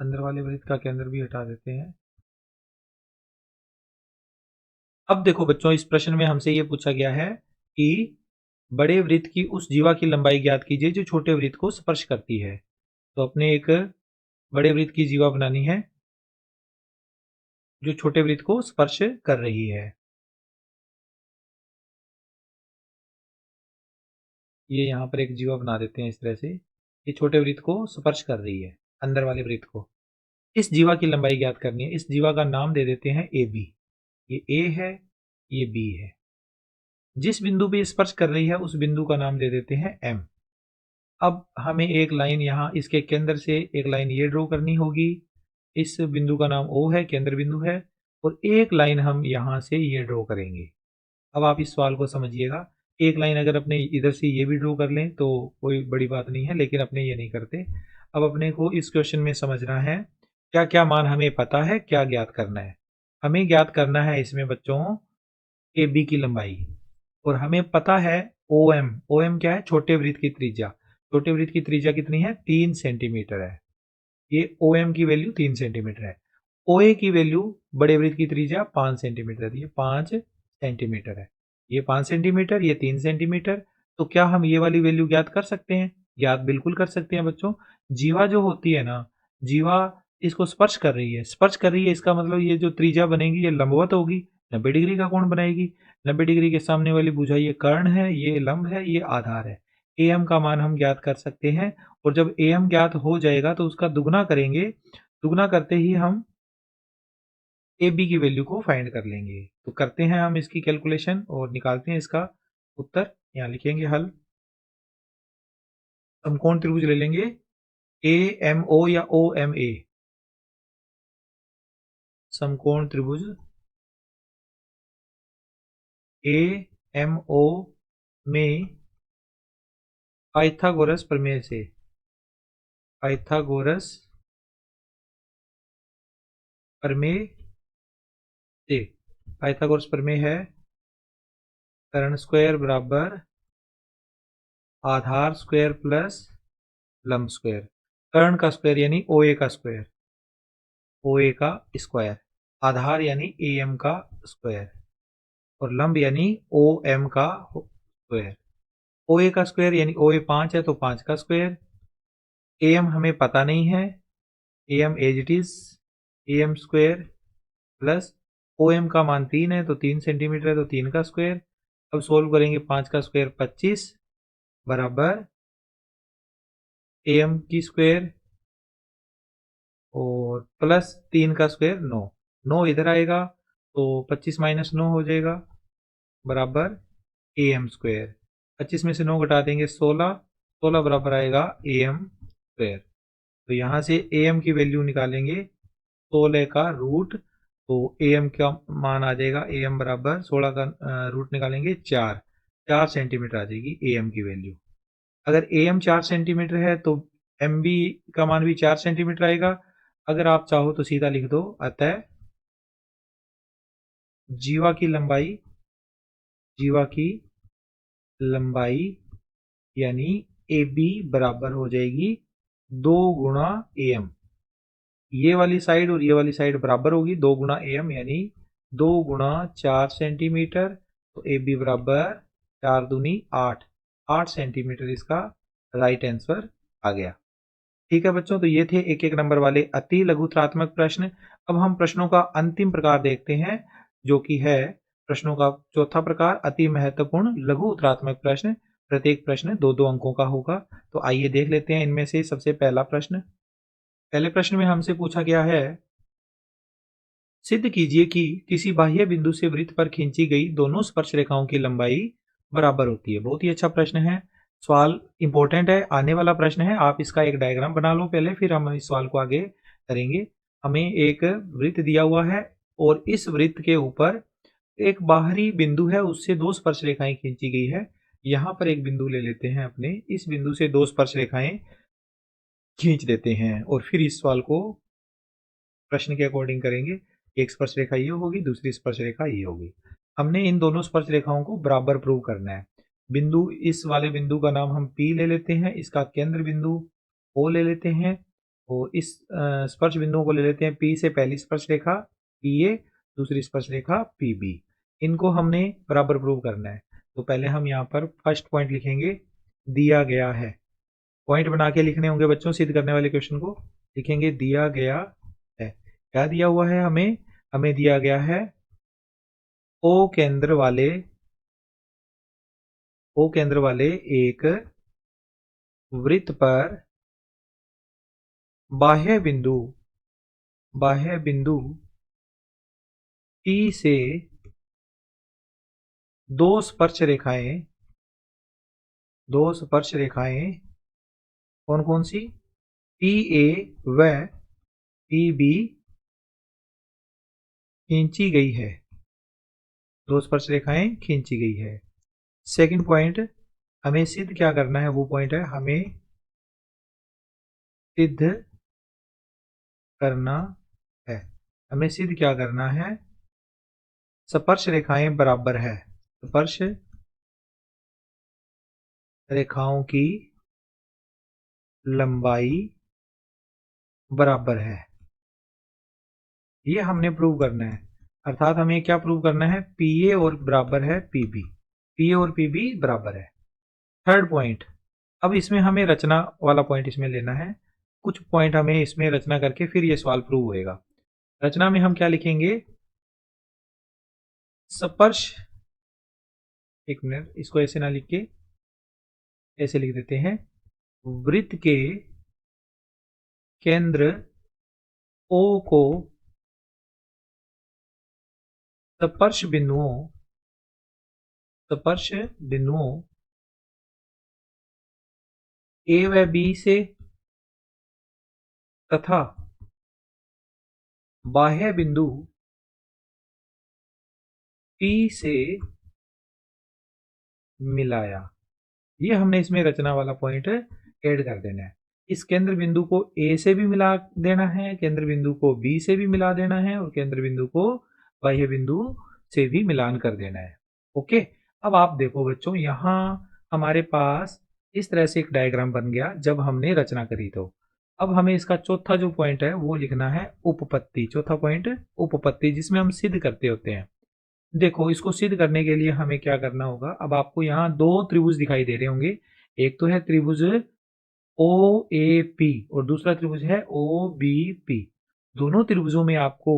अंदर वाले वृत्त का केंद्र भी हटा देते हैं। अब देखो बच्चों, इस प्रश्न में हमसे ये पूछा गया है कि बड़े वृत्त की उस जीवा की लंबाई ज्ञात कीजिए जो छोटे वृत्त को स्पर्श करती है। तो अपने एक बड़े वृत्त की जीवा बनानी है जो छोटे वृत्त को स्पर्श कर रही है। ये यहाँ पर एक जीवा बना देते हैं इस तरह से। ये छोटे वृत्त को स्पर्श कर रही है, अंदर वाले वृत्त को। इस जीवा की लंबाई ज्ञात करनी है। इस जीवा का नाम दे देते हैं ए बी। ये ए है, ये बी है। जिस बिंदु पे स्पर्श कर रही है उस बिंदु का नाम दे देते हैं एम। अब हमें एक लाइन यहाँ इसके केंद्र से एक लाइन ये ड्रॉ करनी होगी। इस बिंदु का नाम ओ है, केंद्र बिंदु है, और एक लाइन हम यहाँ से ये ड्रॉ करेंगे। अब आप इस सवाल को समझिएगा। एक लाइन अगर अपने इधर से ये भी ड्रॉ कर लें तो कोई बड़ी बात नहीं है, लेकिन अपने ये नहीं करते। अब अपने को इस क्वेश्चन में समझना है क्या क्या मान हमें पता है, क्या ज्ञात करना है। हमें ज्ञात करना है इसमें बच्चों ए बी की लंबाई, और हमें पता है ओ एम। ओ एम क्या है? छोटे वृत्त की त्रिज्या। छोटे वृत्त की त्रिज्या कितनी है? 3 सेंटीमीटर है। ये ओ एम की वैल्यू 3 सेंटीमीटर है। ओ ए की वैल्यू बड़े वृत्त की त्रिज्या 5 सेंटीमीटर है, ये 5 सेंटीमीटर है। ये 5 सेंटीमीटर, ये 3 सेंटीमीटर। तो क्या हम ये वाली वैल्यू ज्ञात कर सकते हैं? ज्ञात बिल्कुल कर सकते हैं बच्चों। जीवा जो होती है ना, जीवा इसको स्पर्श कर रही है। स्पर्श कर रही है इसका मतलब ये जो त्रिज्या बनेगी ये लंबवत होगी, 90 डिग्री का कोण बनाएगी। 90 डिग्री के सामने वाली भुजा ये कर्ण है, ये लंब है, ये आधार है। ए एम का मान हम ज्ञात कर सकते हैं, और जब ए एम ज्ञात हो जाएगा तो उसका दुगना करेंगे। दुगना करते ही हम ए बी की वैल्यू को फाइंड कर लेंगे। तो करते हैं हम इसकी कैलकुलेशन और निकालते हैं इसका उत्तर। यहाँ लिखेंगे हल। समकोण त्रिभुज ले लेंगे ए एम ओ या ओ एम ए। समकोण त्रिभुज ए एम ओ में पाइथागोरस प्रमेय से, पाइथागोरस प्रमेय से, पाइथागोरस प्रमेय है कर्ण स्क्वायर बराबर आधार स्क्वायर प्लस लंब स्क्वायर। कर्ण का स्क्वायर यानी ओ ए का स्क्वायर, ओ ए का स्क्वायर, आधार यानी ए एम का स्क्वायर, और लंब यानी ओ एम का स्क्वायर। ओ ए का स्क्वायर यानी ओ ए 5 है तो 5 का स्क्वायर। ए एम हमें पता नहीं है, A M as it is A M square plus O M का मान 3 है तो 3 सेंटीमीटर है तो 3 का स्क्वायर। अब सोल्व करेंगे, 5 का स्क्वायर 25 बराबर ए एम की स्क्वायर और प्लस 3 का स्क्वायर 9। 9 इधर आएगा तो 25 माइनस 9 हो जाएगा बराबर ए एम स्क्वायर। 25 में से 9 घटा देंगे 16, 16 बराबर आएगा ए एम स्क्वायर। तो यहाँ से ए एम की वैल्यू निकालेंगे 16 का रूट, तो ए एम का मान आ जाएगा, ए एम बराबर 16 का रूट निकालेंगे 4 सेंटीमीटर आ जाएगी ए एम की वैल्यू। अगर ए एम 4 सेंटीमीटर है तो एम बी का मान भी 4 सेंटीमीटर आएगा। अगर आप चाहो तो सीधा लिख दो, अतः जीवा की लंबाई यानी ए बी बराबर हो जाएगी 2 गुणा एम। ये वाली साइड और ये वाली साइड बराबर होगी, 2 गुणा एम यानी 2 गुणा 4 सेंटीमीटर। तो ए बी बराबर 4 दूनी 8 सेंटीमीटर इसका राइट आंसर आ गया। ठीक है बच्चों, तो ये थे एक एक नंबर वाले अति लघुत्रात्मक प्रश्न। अब हम प्रश्नों का अंतिम प्रकार देखते हैं, जो कि है प्रश्नों का चौथा प्रकार, अति महत्वपूर्ण लघु उत्तरात्मक प्रश्न। प्रत्येक प्रश्न 2-2 अंकों का होगा। तो आइए देख लेते हैं इनमें से सबसे पहला प्रश्न। पहले प्रश्न में हमसे पूछा गया है, सिद्ध कीजिए कि किसी बाह्य बिंदु से वृत्त पर खींची गई दोनों स्पर्श रेखाओं की लंबाई बराबर होती है। बहुत ही अच्छा प्रश्न है, सवाल इंपॉर्टेंट है, आने वाला प्रश्न है। आप इसका एक डायग्राम बना लो पहले, फिर हम इस सवाल को आगे करेंगे। हमें एक वृत्त दिया हुआ है और इस वृत्त के ऊपर एक बाहरी बिंदु है, उससे 2 स्पर्श रेखाएं खींची गई है। यहां पर एक बिंदु ले लेते हैं अपने, इस बिंदु से 2 स्पर्श रेखाएं खींच देते हैं और फिर इस सवाल को प्रश्न के अकॉर्डिंग करेंगे। एक स्पर्श रेखा ये होगी, दूसरी स्पर्श रेखा ये होगी। हमने इन दोनों स्पर्श रेखाओं को बराबर प्रूव करना है। बिंदु, इस वाले बिंदु का नाम हम P ले लेते हैं, इसका केंद्र बिंदु O ले लेते हैं और इस स्पर्श बिंदुओं को ले लेते हैं P से पहली स्पर्श रेखा PA, दूसरी स्पर्श रेखा PB। इनको हमने बराबर प्रूव करना है। तो पहले हम यहाँ पर फर्स्ट पॉइंट लिखेंगे, दिया गया है। पॉइंट बना के लिखने होंगे बच्चों, सिद्ध करने वाले क्वेश्चन को लिखेंगे दिया गया है। क्या दिया हुआ है हमें दिया गया है ओ केंद्र वाले एक वृत्त पर बाह्य बिंदु P से 2 स्पर्श रेखाएं कौन कौन सी, PA व PB खींची गई है। 2 स्पर्श रेखाएं खींची गई है। सेकंड पॉइंट, हमें सिद्ध क्या करना है, वो पॉइंट है हमें सिद्ध करना है। हमें सिद्ध क्या करना है, स्पर्श रेखाएं बराबर है। स्पर्श रेखाओं की लंबाई बराबर है, ये हमने प्रूव करना है। अर्थात हमें क्या प्रूव करना है, PA और बराबर है PB, PA और PB बराबर है। थर्ड पॉइंट, अब इसमें हमें रचना वाला पॉइंट इसमें लेना है। कुछ पॉइंट हमें इसमें रचना करके फिर ये सवाल प्रूव होएगा। रचना में हम क्या लिखेंगे, स्पर्श, एक मिनट, इसको ऐसे ना लिख के ऐसे लिख देते हैं, वृत्त के केंद्र O को स्पर्श बिंदुओं A व B से तथा बाह्य बिंदु P से मिलाया। ये हमने इसमें रचना वाला पॉइंट ऐड कर देना है। इस केंद्र बिंदु को A से भी मिला देना है, केंद्र बिंदु को B से भी मिला देना है और केंद्र बिंदु को बाह्य बिंदु से भी मिलान कर देना है। ओके, अब आप देखो बच्चों, यहां हमारे पास इस तरह से एक डायग्राम बन गया जब हमने रचना करी। तो अब हमें इसका चौथा जो पॉइंट है वो लिखना है उपपत्ति। चौथा पॉइंट उपपत्ति, जिसमें हम सिद्ध करते होते हैं। देखो, इसको सिद्ध करने के लिए हमें क्या करना होगा, अब आपको यहाँ 2 त्रिभुज दिखाई दे रहे होंगे। एक तो है त्रिभुज OAP और दूसरा त्रिभुज है OBP। दोनों त्रिभुजों में आपको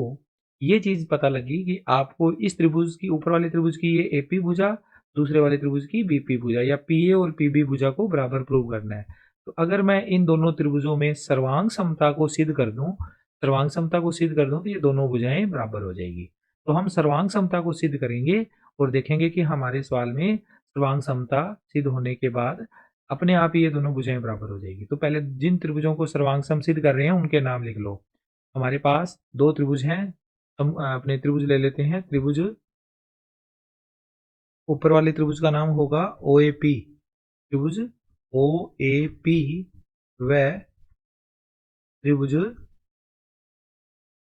ये चीज पता लगी कि आपको इस त्रिभुज की, ऊपर वाले त्रिभुज की ये AP भुजा, दूसरे वाले त्रिभुज की BP भुजा या PA और PB भुजा को बराबर प्रूव करना है। तो अगर मैं इन दोनों त्रिभुजों में सर्वांग समता को सिद्ध कर दूं, तो ये दोनों भुजाएं बराबर हो जाएगी। तो हम सर्वांग समता को सिद्ध करेंगे और देखेंगे कि हमारे सवाल में सर्वांग समता सिद्ध होने के बाद अपने आप ही ये दोनों भुजाएं बराबर हो जाएगी। तो पहले जिन त्रिभुजों को सर्वांग सम सिद्ध कर रहे हैं उनके नाम लिख लो। हमारे पास 2 त्रिभुज हैं, हम अपने त्रिभुज ले लेते हैं। त्रिभुज, ऊपर वाले त्रिभुज का नाम होगा OAP, त्रिभुज OAP व त्रिभुज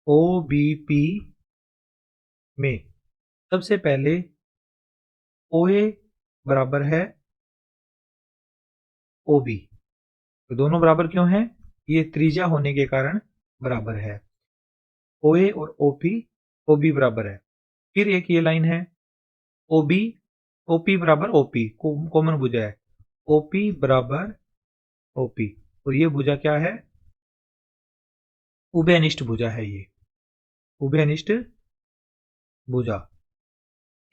OBP में सबसे पहले OA बराबर है OB। तो दोनों बराबर क्यों है? ये त्रिज्या होने के कारण बराबर है। OA और OB बराबर है। फिर एक ये लाइन है OP बराबर OP, कॉमन भुजा है। OP बराबर OP, और ये भुजा क्या है? उभयनिष्ठ भुजा है। ये उभयनिष्ठ भुजा।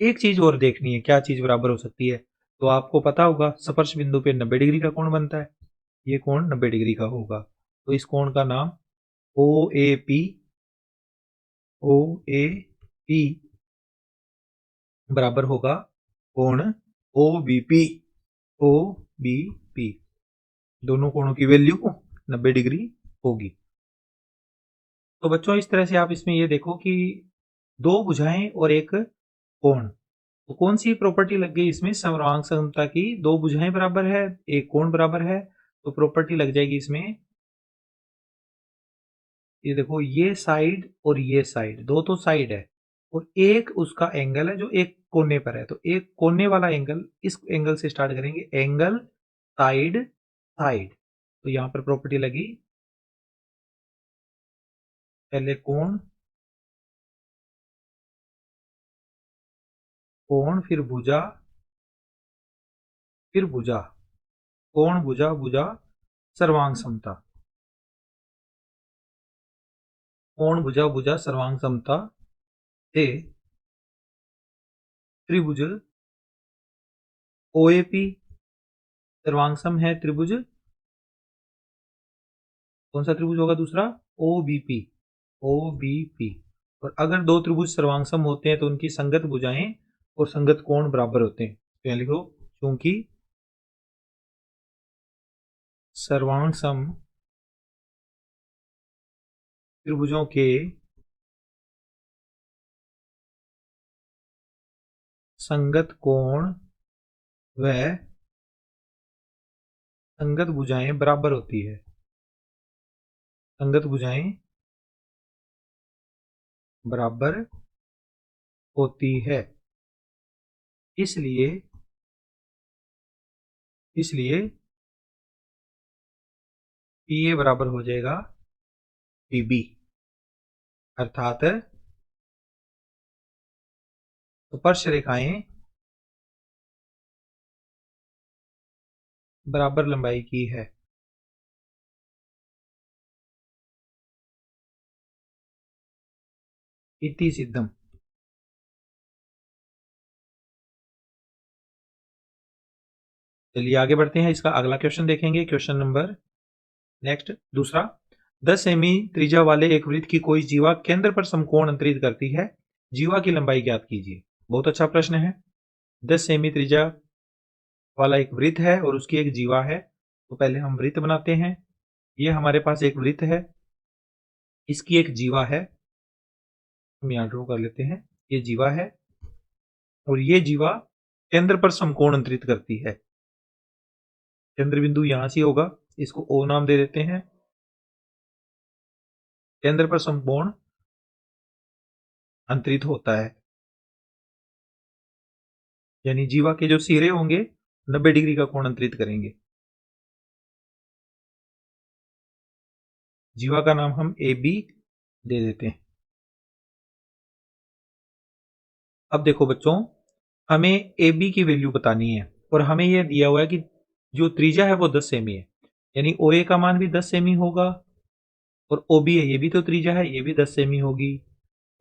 एक चीज और देखनी है, क्या चीज बराबर हो सकती है? तो आपको पता होगा स्पर्श बिंदु पे 90 डिग्री का कोण बनता है। ये कोण 90 डिग्री का होगा, तो इस कोण का नाम OAP बराबर होगा कोण OBP। दोनों कोणों की वैल्यू 90 डिग्री होगी। तो बच्चों इस तरह से आप इसमें ये देखो कि दो भुजाएं और एक कोण, तो कौन सी प्रॉपर्टी लग गई इसमें? समरांग समता की। दो भुजाएं बराबर है, एक कोण बराबर है, तो प्रॉपर्टी लग जाएगी इसमें। ये देखो, ये साइड और ये साइड, दो तो साइड है और एक उसका एंगल है जो एक कोने पर है। तो एक कोने वाला एंगल, इस एंगल से स्टार्ट करेंगे, एंगल साइड साइड। तो यहां पर प्रॉपर्टी लगी, पहले कोण, कोण फिर भुजा, फिर भुजा, कोण भुजा भुजा सर्वांग समता, कोण भुजा भुजा सर्वांग समता से त्रिभुज OAP सर्वांग सम है त्रिभुज, कौन सा त्रिभुज होगा दूसरा? OBP। और अगर दो त्रिभुज सर्वांग सम होते हैं तो उनकी संगत भुजाएं और संगत कोण बराबर होते हैं। तो यहां लिखो, क्योंकि सर्वांग सम त्रिभुजों के संगत कोण व संगत भुजाएं बराबर होती है। संगत भुजाएं बराबर होती है, इसलिए PA बराबर हो जाएगा PB, अर्थात स्पर्श रेखाएं बराबर लंबाई की है। इति सिद्धम। चलिए आगे बढ़ते हैं, इसका अगला क्वेश्चन देखेंगे। क्वेश्चन नंबर नेक्स्ट दूसरा, 10 सेमी त्रिज्या वाले एक वृत्त की कोई जीवा केंद्र पर समकोण अंतरित करती है, जीवा की लंबाई ज्ञात कीजिए। बहुत अच्छा प्रश्न है। 10 सेमी त्रिज्या वाला एक वृत्त है और उसकी एक जीवा है। तो पहले हम वृत्त बनाते हैं। ये हमारे पास एक वृत्त है, इसकी एक जीवा है, हम यहां ड्रॉ कर लेते हैं। ये जीवा है और ये जीवा केंद्र पर समकोण अंतरित करती है। केंद्र बिंदु यहां से होगा, इसको O नाम दे देते हैं। केंद्र पर समकोण अंतरित होता है, यानी जीवा के जो सिरे होंगे 90 डिग्री का कोण अंतरित करेंगे। जीवा का नाम हम AB दे देते हैं। अब देखो बच्चों, हमें AB की वैल्यू बतानी है और हमें यह दिया हुआ है कि जो त्रिज्या है वो 10 सेमी है, यानी OA का मान भी 10 सेमी होगा और OB है, ये भी तो त्रिज्या है, ये भी 10 सेमी होगी।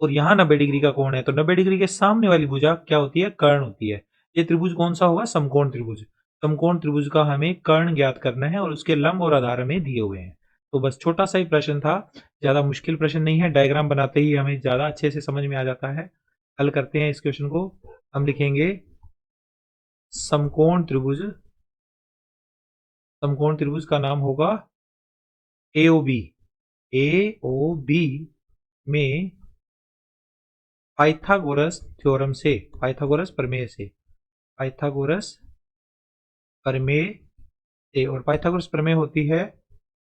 और यहाँ 90 डिग्री का कोण है, तो 90 डिग्री के सामने वाली भुजा क्या होती है? कर्ण होती है। ये त्रिभुज कौन सा होगा? समकोण त्रिभुज। समकोण त्रिभुज का हमें कर्ण ज्ञात करना है और उसके लंब और आधार हमें दिए हुए हैं। तो बस छोटा सा ही प्रश्न था, ज्यादा मुश्किल प्रश्न नहीं है। डायग्राम बनाते ही हमें ज्यादा अच्छे से समझ में आ जाता है। हल करते हैं इस क्वेश्चन को। हम लिखेंगे समकोण त्रिभुज, समकोण त्रिभुज का नाम होगा AOB। AOB में पाइथागोरस थ्योरम से, पाइथागोरस प्रमेय से, पाइथागोरस प्रमेय से, और पाइथागोरस प्रमेय होती है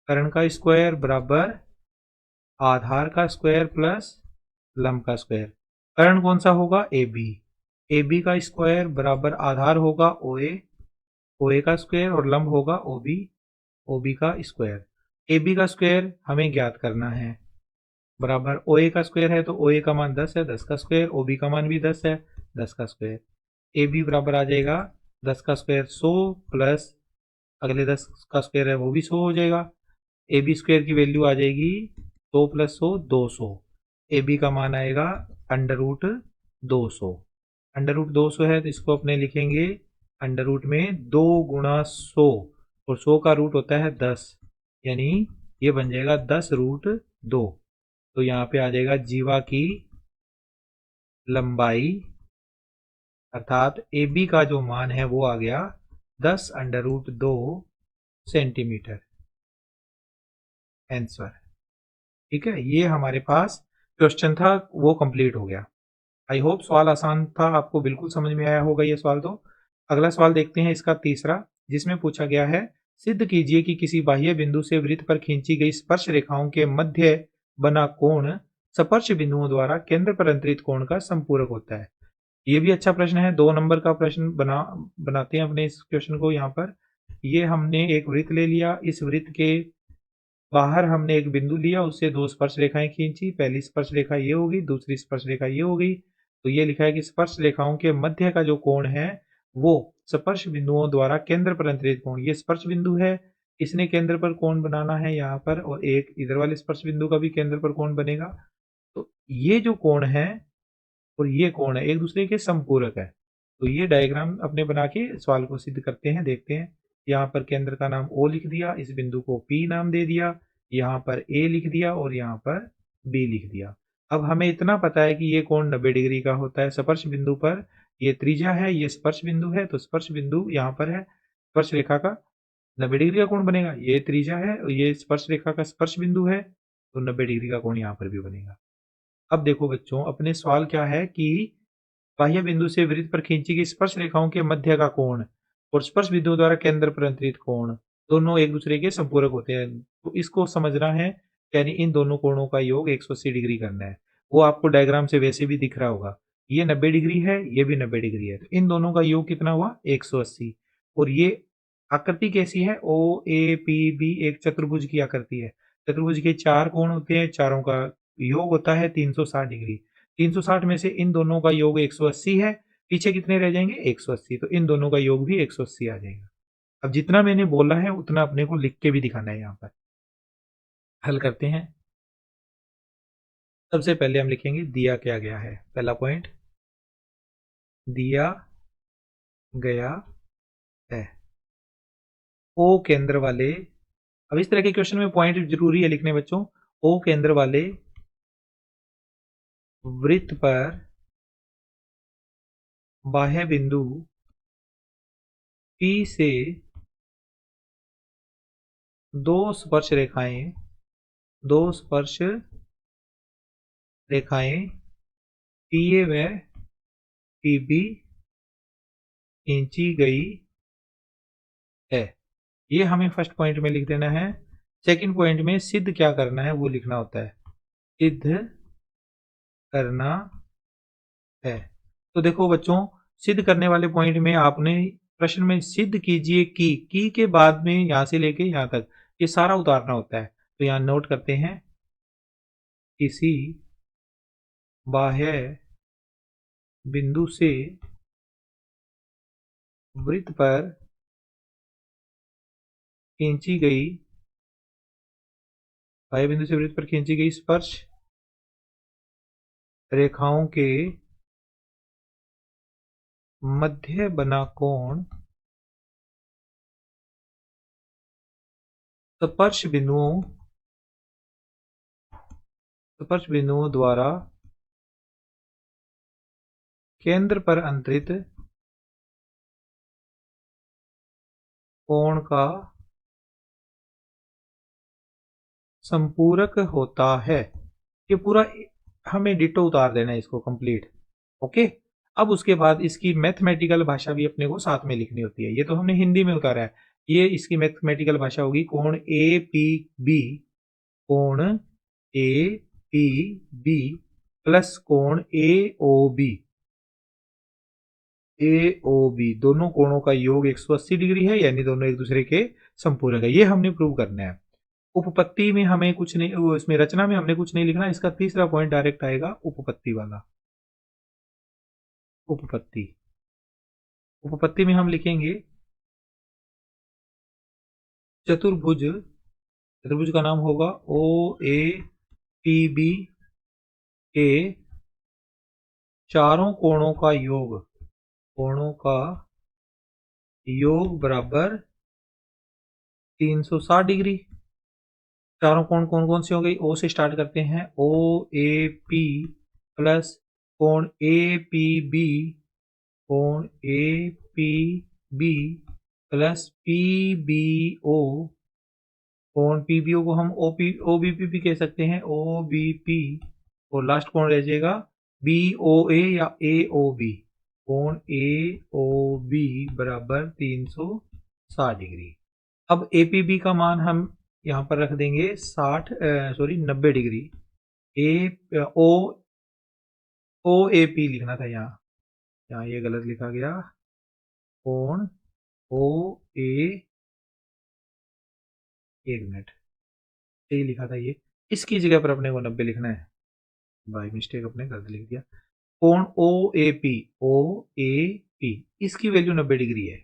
कर्ण का स्क्वायर बराबर आधार का स्क्वायर प्लस लंब का स्क्वायर। कर्ण कौन सा होगा? A B. ए बी का स्क्वायर बराबर आधार होगा ओ ए, ओ ए का स्क्वायर, और लंब होगा ओ बी, ओ बी का स्क्वायर। ए बी का स्क्वायर हमें ज्ञात करना है, बराबर ओ ए का स्क्वायर है तो ओ ए का मान 10 है, 10 का स्क्वायर, ओ बी का मान भी 10 है, 10 का स्क्वायर। ए बी बराबर आ जाएगा 10 का स्क्वायर 100 प्लस अगले 10 का स्क्वायर है वो भी 100 हो जाएगा। ए बी स्क्वायर की वैल्यू आ जाएगी 100 प्लस 100 200। ए बी का मान आएगा अंडर रूट 200। अंडर रूट 200 है तो इसको अपने लिखेंगे अंडर रूट में 2 गुणा 100, और 100 का रूट होता है 10, यानी ये बन जाएगा 10 रूट 2। तो यहाँ पे आ जाएगा जीवा की लंबाई अर्थात ए बी का जो मान है वो आ गया 10 अंडर रूट 2 सेंटीमीटर। आंसर। ठीक है, ये हमारे पास क्वेश्चन था, वो कंप्लीट हो गया। आई होप सवाल आसान था, आपको बिल्कुल समझ में आया होगा ये सवाल। तो अगला सवाल देखते हैं इसका तीसरा, जिसमें पूछा गया है सिद्ध कीजिए कि किसी बाह्य बिंदु से वृत्त पर खींची गई स्पर्श रेखाओं के मध्य बना कोण स्पर्श बिंदुओं द्वारा केंद्र पर अंतरित कोण का संपूरक होता है। ये भी अच्छा प्रश्न है, 2 नंबर का प्रश्न बनाते हैं अपने इस क्वेश्चन को। यहाँ पर ये हमने एक वृत्त ले लिया, इस वृत्त के बाहर हमने एक बिंदु लिया, उससे 2 स्पर्श रेखाएं खींची। पहली स्पर्श रेखा ये होगी, दूसरी स्पर्श रेखा ये होगी। तो ये लिखा है कि स्पर्श रेखाओं के मध्य का जो कोण है वो स्पर्श बिंदुओं द्वारा केंद्र पर अंतरित कोण, ये स्पर्श बिंदु है, इसने केंद्र पर कोण बनाना है यहाँ पर, और एक इधर वाले स्पर्श बिंदु का भी केंद्र पर कोण बनेगा। तो ये जो कोण है और ये कोण है एक दूसरे के संपूरक है। तो ये डायग्राम अपने बना के सवाल को सिद्ध करते हैं, देखते हैं। यहाँ पर केंद्र का नाम O लिख दिया, इस बिंदु को P नाम दे दिया, यहाँ पर A लिख दिया और यहाँ पर B लिख दिया। अब हमें इतना पता है कि ये कोण 90 डिग्री का होता है स्पर्श बिंदु पर। ये त्रिज्या है, ये स्पर्श बिंदु है, तो स्पर्श बिंदु यहाँ पर है, स्पर्श रेखा का 90 डिग्री का कोण बनेगा। ये त्रिज्या है और ये स्पर्श रेखा का स्पर्श बिंदु है, तो 90 डिग्री का कोण यहाँ पर भी बनेगा। अब देखो बच्चों, अपने सवाल क्या है कि बाह्य बिंदु से वृत्त पर खींची गई स्पर्श रेखाओं के मध्य का कोण और स्पर्श बिंदु द्वारा केंद्र पर अंतरित कोण दोनों एक दूसरे के संपूरक होते हैं। तो इसको समझना है, यानी इन दोनों कोणों का योग 180 डिग्री करना है। वो आपको डायग्राम से वैसे भी दिख रहा होगा, ये 90 डिग्री है, ये भी 90 डिग्री है, तो इन दोनों का योग कितना हुआ? 180। और ये आकृति कैसी है? ओ ए पी बी, एक चतुर्भुज की आकृति है। चतुर्भुज के 4 कोण होते हैं, चारों का योग होता है 360 डिग्री। 360 में से इन दोनों का योग 180 है, पीछे कितने रह जाएंगे? 180। तो इन दोनों का योग भी 180 आ जाएगा। अब जितना मैंने बोला है उतना अपने को लिख के भी दिखाना है। यहाँ पर हल करते हैं। सबसे पहले हम लिखेंगे दिया क्या गया है। पहला पॉइंट, दिया गया है ओ केंद्र वाले, अब इस तरह के क्वेश्चन में पॉइंट जरूरी है लिखने बच्चों। ओ केंद्र वाले वृत्त पर बाह्य बिंदु P से 2 स्पर्श रेखाएं PA व PB खींची गई है। ये हमें फर्स्ट पॉइंट में लिख देना है। सेकंड पॉइंट में सिद्ध क्या करना है वो लिखना होता है, सिद्ध करना है। तो देखो बच्चों, सिद्ध करने वाले पॉइंट में आपने प्रश्न में सिद्ध कीजिए की के बाद में यहां से लेके यहां तक ये सारा उतारना होता है। तो यहां नोट करते हैं, किसी बाह्य बिंदु से वृत्त पर खींची गई बाह्य बिंदु से वृत्त पर खींची गई स्पर्श रेखाओं के मध्य बना कोण स्पर्श बिंदुओं द्वारा केंद्र पर अंतरित कोण का संपूरक होता है। ये पूरा हमें डिटो उतार देना है इसको कंप्लीट। ओके, अब उसके बाद इसकी मैथमेटिकल भाषा भी अपने को साथ में लिखनी होती है। ये तो हमने हिंदी में उतारा है, ये इसकी मैथमेटिकल भाषा होगी कोण ए पी बी, कोण ए पी बी प्लस कोण ए ओ बी। ए ओ बी दोनों कोणों का योग 180 डिग्री है, यानी दोनों एक दूसरे के समपूरक है। ये हमने प्रूव करना है। उपपत्ति में हमें कुछ नहीं, इसमें रचना में हमने कुछ नहीं लिखना। इसका तीसरा पॉइंट डायरेक्ट आएगा उपपत्ति वाला। उपपत्ति, उपपत्ति में हम लिखेंगे चतुर्भुज। चतुर्भुज का नाम होगा ओ ए पी बी के चारों कोणों का योग, कोणों का योग बराबर 360 डिग्री। चारों कोण कौन कौन से हो गई? ओ से स्टार्ट करते हैं, ओ ए पी प्लस कोण ए पी बी, कोण A P B plus P B O, कोण पी बी ओ को हम ओ बी पी भी कह सकते हैं, ओ बी पी, और लास्ट कोण रह जाएगा बी ओ ए या ए ओ बी। कोण ए ओ बी बराबर 360 डिग्री। अब ए पी बी का मान हम यहाँ पर रख देंगे 90 degree. A O O A P लिखना था यहाँ, यहाँ ये गलत लिखा गया। कोण ओ ए, एक मिनट, सही लिखा था ये, इसकी जगह पर अपने को 90 लिखना है, बाय मिस्टेक अपने गलत लिख दिया। कोण O A P, O A P इसकी वैल्यू 90 डिग्री है।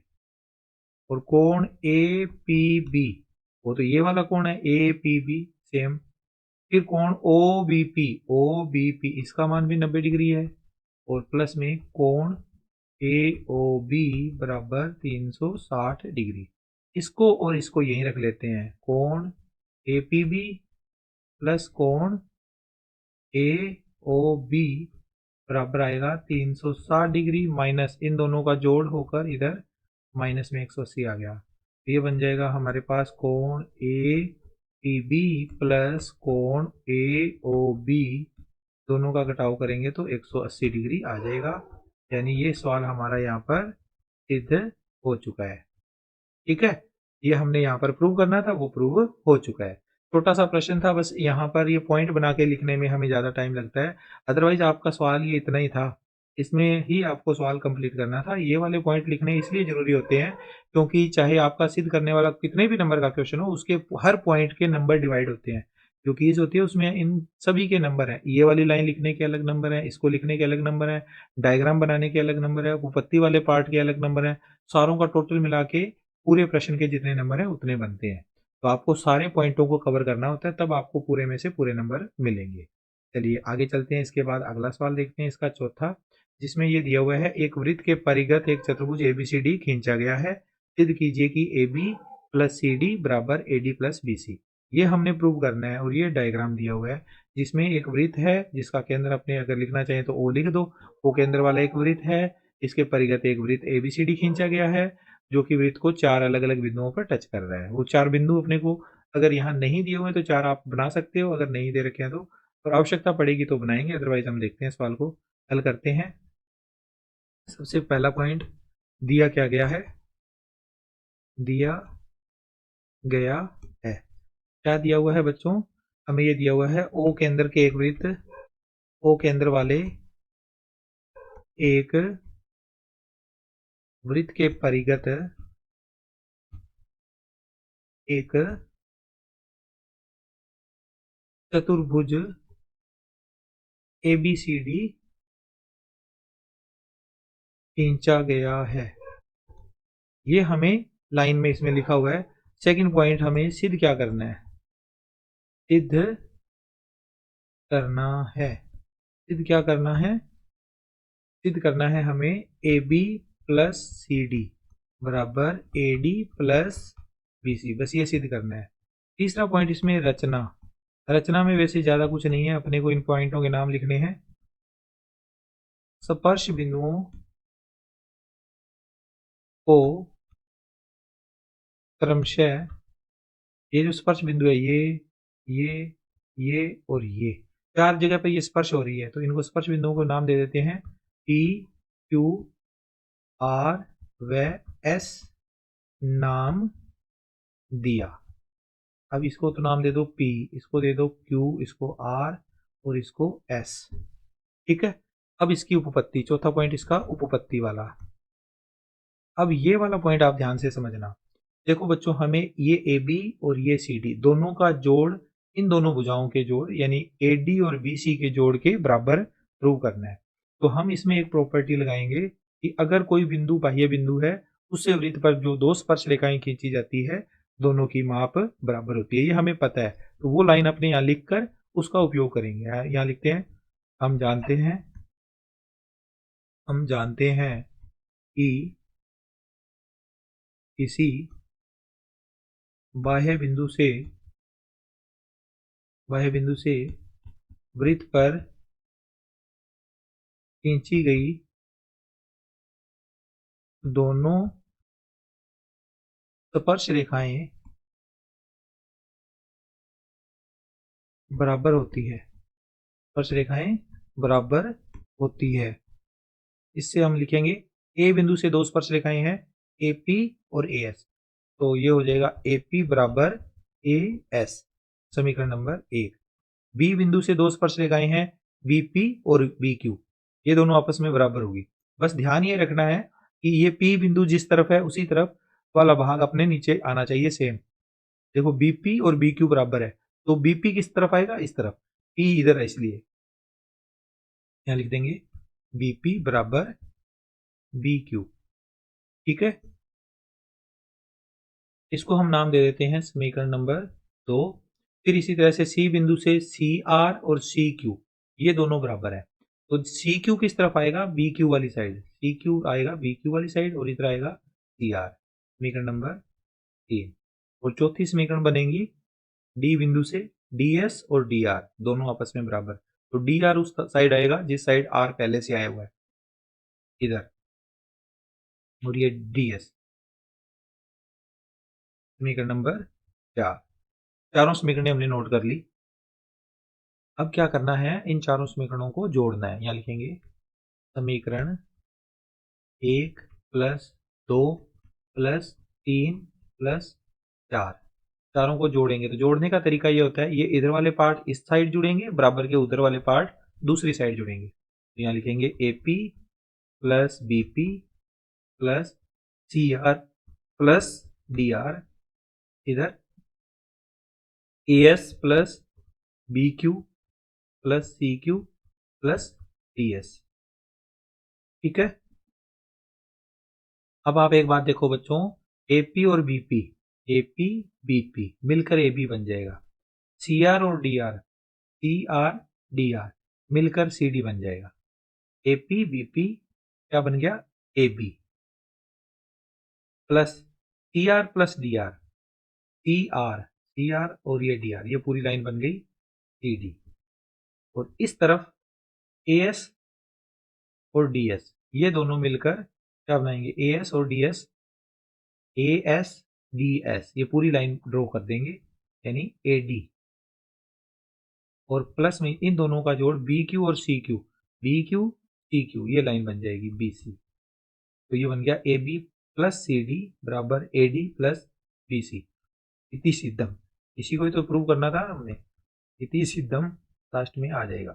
और कोण ए पी बी, वो तो ये वाला कोण है ए पी बी सेम। फिर कोण O B P, O B P इसका मान भी 90 डिग्री है। और प्लस में कोण ए ओ बी बराबर 360 डिग्री। इसको और इसको यहीं रख लेते हैं। कोण ए पी बी प्लस कोण ए ओ बी बराबर आएगा 360 डिग्री, माइनस इन दोनों का जोड़ होकर इधर माइनस में 180 आ गया। ये बन जाएगा हमारे पास कोण ए पी बी प्लस कोण ए ओ बी, दोनों का घटाव करेंगे तो 180 डिग्री आ जाएगा। यानी ये सवाल हमारा यहाँ पर सिद्ध हो चुका है। ठीक है, ये हमने यहाँ पर प्रूव करना था, वो प्रूव हो चुका है। छोटा सा प्रश्न था, बस यहाँ पर ये पॉइंट बना के लिखने में हमें ज़्यादा टाइम लगता है। अदरवाइज आपका सवाल ये इतना ही था, इसमें ही आपको सवाल कंप्लीट करना था। ये वाले पॉइंट लिखने इसलिए जरूरी होते हैं क्योंकि चाहे आपका सिद्ध करने वाला कितने भी नंबर का क्वेश्चन हो, उसके हर पॉइंट के नंबर डिवाइड होते हैं। जो कीज होती है उसमें इन सभी के नंबर हैं। ये वाली लाइन लिखने के अलग नंबर है, इसको लिखने के अलग नंबर है, डायग्राम बनाने के अलग नंबर है, उपपत्ति वाले पार्ट के अलग नंबर है। सारों का टोटल मिला के पूरे प्रश्न के जितने नंबर हैं उतने बनते हैं। तो आपको सारे पॉइंटों को कवर करना होता है, तब आपको पूरे में से पूरे नंबर मिलेंगे। चलिए आगे चलते हैं। इसके बाद अगला सवाल देखते हैं, इसका चौथा, जिसमें ये दिया हुआ है एक वृत्त के परिगत एक चतुर्भुज एबीसीडी खींचा गया है। सिद्ध कीजिए कि A B plus C D बराबर A D plus B C. ये हमने प्रूव करना है। और ये डायग्राम दिया हुआ है जिसमें एक वृत्त है जिसका केंद्र अपने अगर लिखना चाहें तो ओ लिख दो। वो केंद्र वाला एक वृत्त है, इसके परिगत एक वृत्त एबीसीडी खींचा गया है जो कि वृत्त को 4 अलग अलग बिंदुओं पर टच कर रहा है। वो 4 बिंदु अपने को अगर यहाँ नहीं दिए हुए तो 4 आप बना सकते हो, अगर नहीं दे रखे हैं तो, और आवश्यकता पड़ेगी तो बनाएंगे। अदरवाइज हम देखते हैं सवाल को हल करते हैं। सबसे पहला पॉइंट दिया क्या गया है, दिया गया है, क्या दिया हुआ है बच्चों? हमें ये दिया हुआ है ओ केंद्र के एक वृत्त, ओ केंद्र वाले एक वृत्त के परिगत एक चतुर्भुज एबीसीडी खींचा गया है। ये हमें लाइन में इसमें लिखा हुआ है। सेकंड पॉइंट, हमें सिद्ध क्या करना है? सिद्ध करना है। सिद्ध क्या करना है? सिद्ध करना है हमें A B plus C D बराबर A D plus B C, बस ये सिद्ध करना है। तीसरा पॉइंट इसमें रचना। रचना में वैसे ज्यादा कुछ नहीं है, अपने को इन पॉइंटों के नाम लिखने हैं। स्पर्श बिंदुओं को क्रमशः, ये जो स्पर्श बिंदु है ये और ये 4 जगह पे ये स्पर्श हो रही है, तो इनको स्पर्श बिंदुओं को नाम दे देते हैं पी क्यू आर व एस नाम दिया। अब इसको तो नाम दे दो P, इसको दे दो Q, इसको R और इसको S। ठीक है। अब इसकी उपपत्ति, चौथा पॉइंट इसका उपपत्ति वाला। अब ये वाला पॉइंट आप ध्यान से समझना। देखो बच्चों, हमें ये AB और ये CD दोनों का जोड़, इन दोनों भुजाओं के जोड़ यानी AD और BC के जोड़ के बराबर प्रूव करना है। तो हम इसमें एक प्रॉपर्टी लगाएंगे कि अगर कोई बिंदु बाह्य बिंदु है, उससे वृत्त पर जो दो स्पर्श रेखाएं खींची जाती है, दोनों की माप बराबर होती है। ये हमें पता है, तो वो लाइन अपने यहाँ लिख कर उसका उपयोग करेंगे। यहाँ लिखते हैं, हम जानते हैं कि किसी बाह्य बिंदु से वृत्त पर खींची गई दोनों स्पर्श रेखाएं बराबर होती है। स्पर्श रेखाएं बराबर होती है। इससे हम लिखेंगे, ए बिंदु से दो स्पर्श रेखाएं हैं, AP और AS, तो ये हो जाएगा AP बराबर AS, समीकरण नंबर 1। बी बिंदु से दो स्पर्श रेखाएं हैं, BP और BQ, ये दोनों आपस में बराबर होगी। बस ध्यान ये रखना है कि ये P बिंदु जिस तरफ है उसी तरफ वाला भाग अपने नीचे आना चाहिए सेम। देखो BP और BQ बराबर है, तो BP किस तरफ आएगा, इस तरफ, P इधर है, इसलिए यहां लिख देंगे BP बराबर BQ। ठीक है, इसको हम नाम दे देते हैं समीकरण नंबर 2। फिर इसी तरह से C बिंदु से CR और CQ, ये दोनों बराबर है, तो CQ किस तरफ आएगा, BQ वाली साइड, CQ आएगा BQ वाली साइड और इधर आएगा CR, समीकरण नंबर 3। और चौथी समीकरण बनेगी D बिंदु से DS और DR दोनों आपस में बराबर, तो DR उस साइड आएगा जिस साइड R पहले से आया हुआ है, इधर, और ये DS, समीकरण नंबर 4। चारों समीकरणें हमने नोट कर ली। अब क्या करना है, इन चारों समीकरणों को जोड़ना है। यहां लिखेंगे समीकरण 1 प्लस 2 प्लस 3 प्लस 4, चारों को जोड़ेंगे। तो जोड़ने का तरीका ये होता है, ये इधर वाले पार्ट इस साइड जुड़ेंगे, बराबर के उधर वाले पार्ट दूसरी साइड जुड़ेंगे। तो यहां लिखेंगे AP plus BP plus CR plus DR, इधर AS plus BQ plus CQ plus DS। ठीक है, अब आप एक बात देखो बच्चों, AP और BP, AP BP मिलकर AB बन जाएगा, CR और DR, CR DR मिलकर CD बन जाएगा, AP BP क्या बन गया, AB plus CR plus DR, CR और ये DR, ये पूरी लाइन बन गई CD। और इस तरफ AS और DS, ये दोनों मिलकर क्या बनाएंगे, AS और DS, AS DS, ये पूरी लाइन ड्रॉ कर देंगे यानी AD, और प्लस में इन दोनों का जोड़ BQ और CQ, BQ CQ, ये लाइन बन जाएगी BC। तो ये बन गया AB प्लस CD बराबर AD प्लस BC। इति सिद्धम, इसी को ही तो प्रूव करना था हमने, इति सिद्धम लास्ट में आ जाएगा।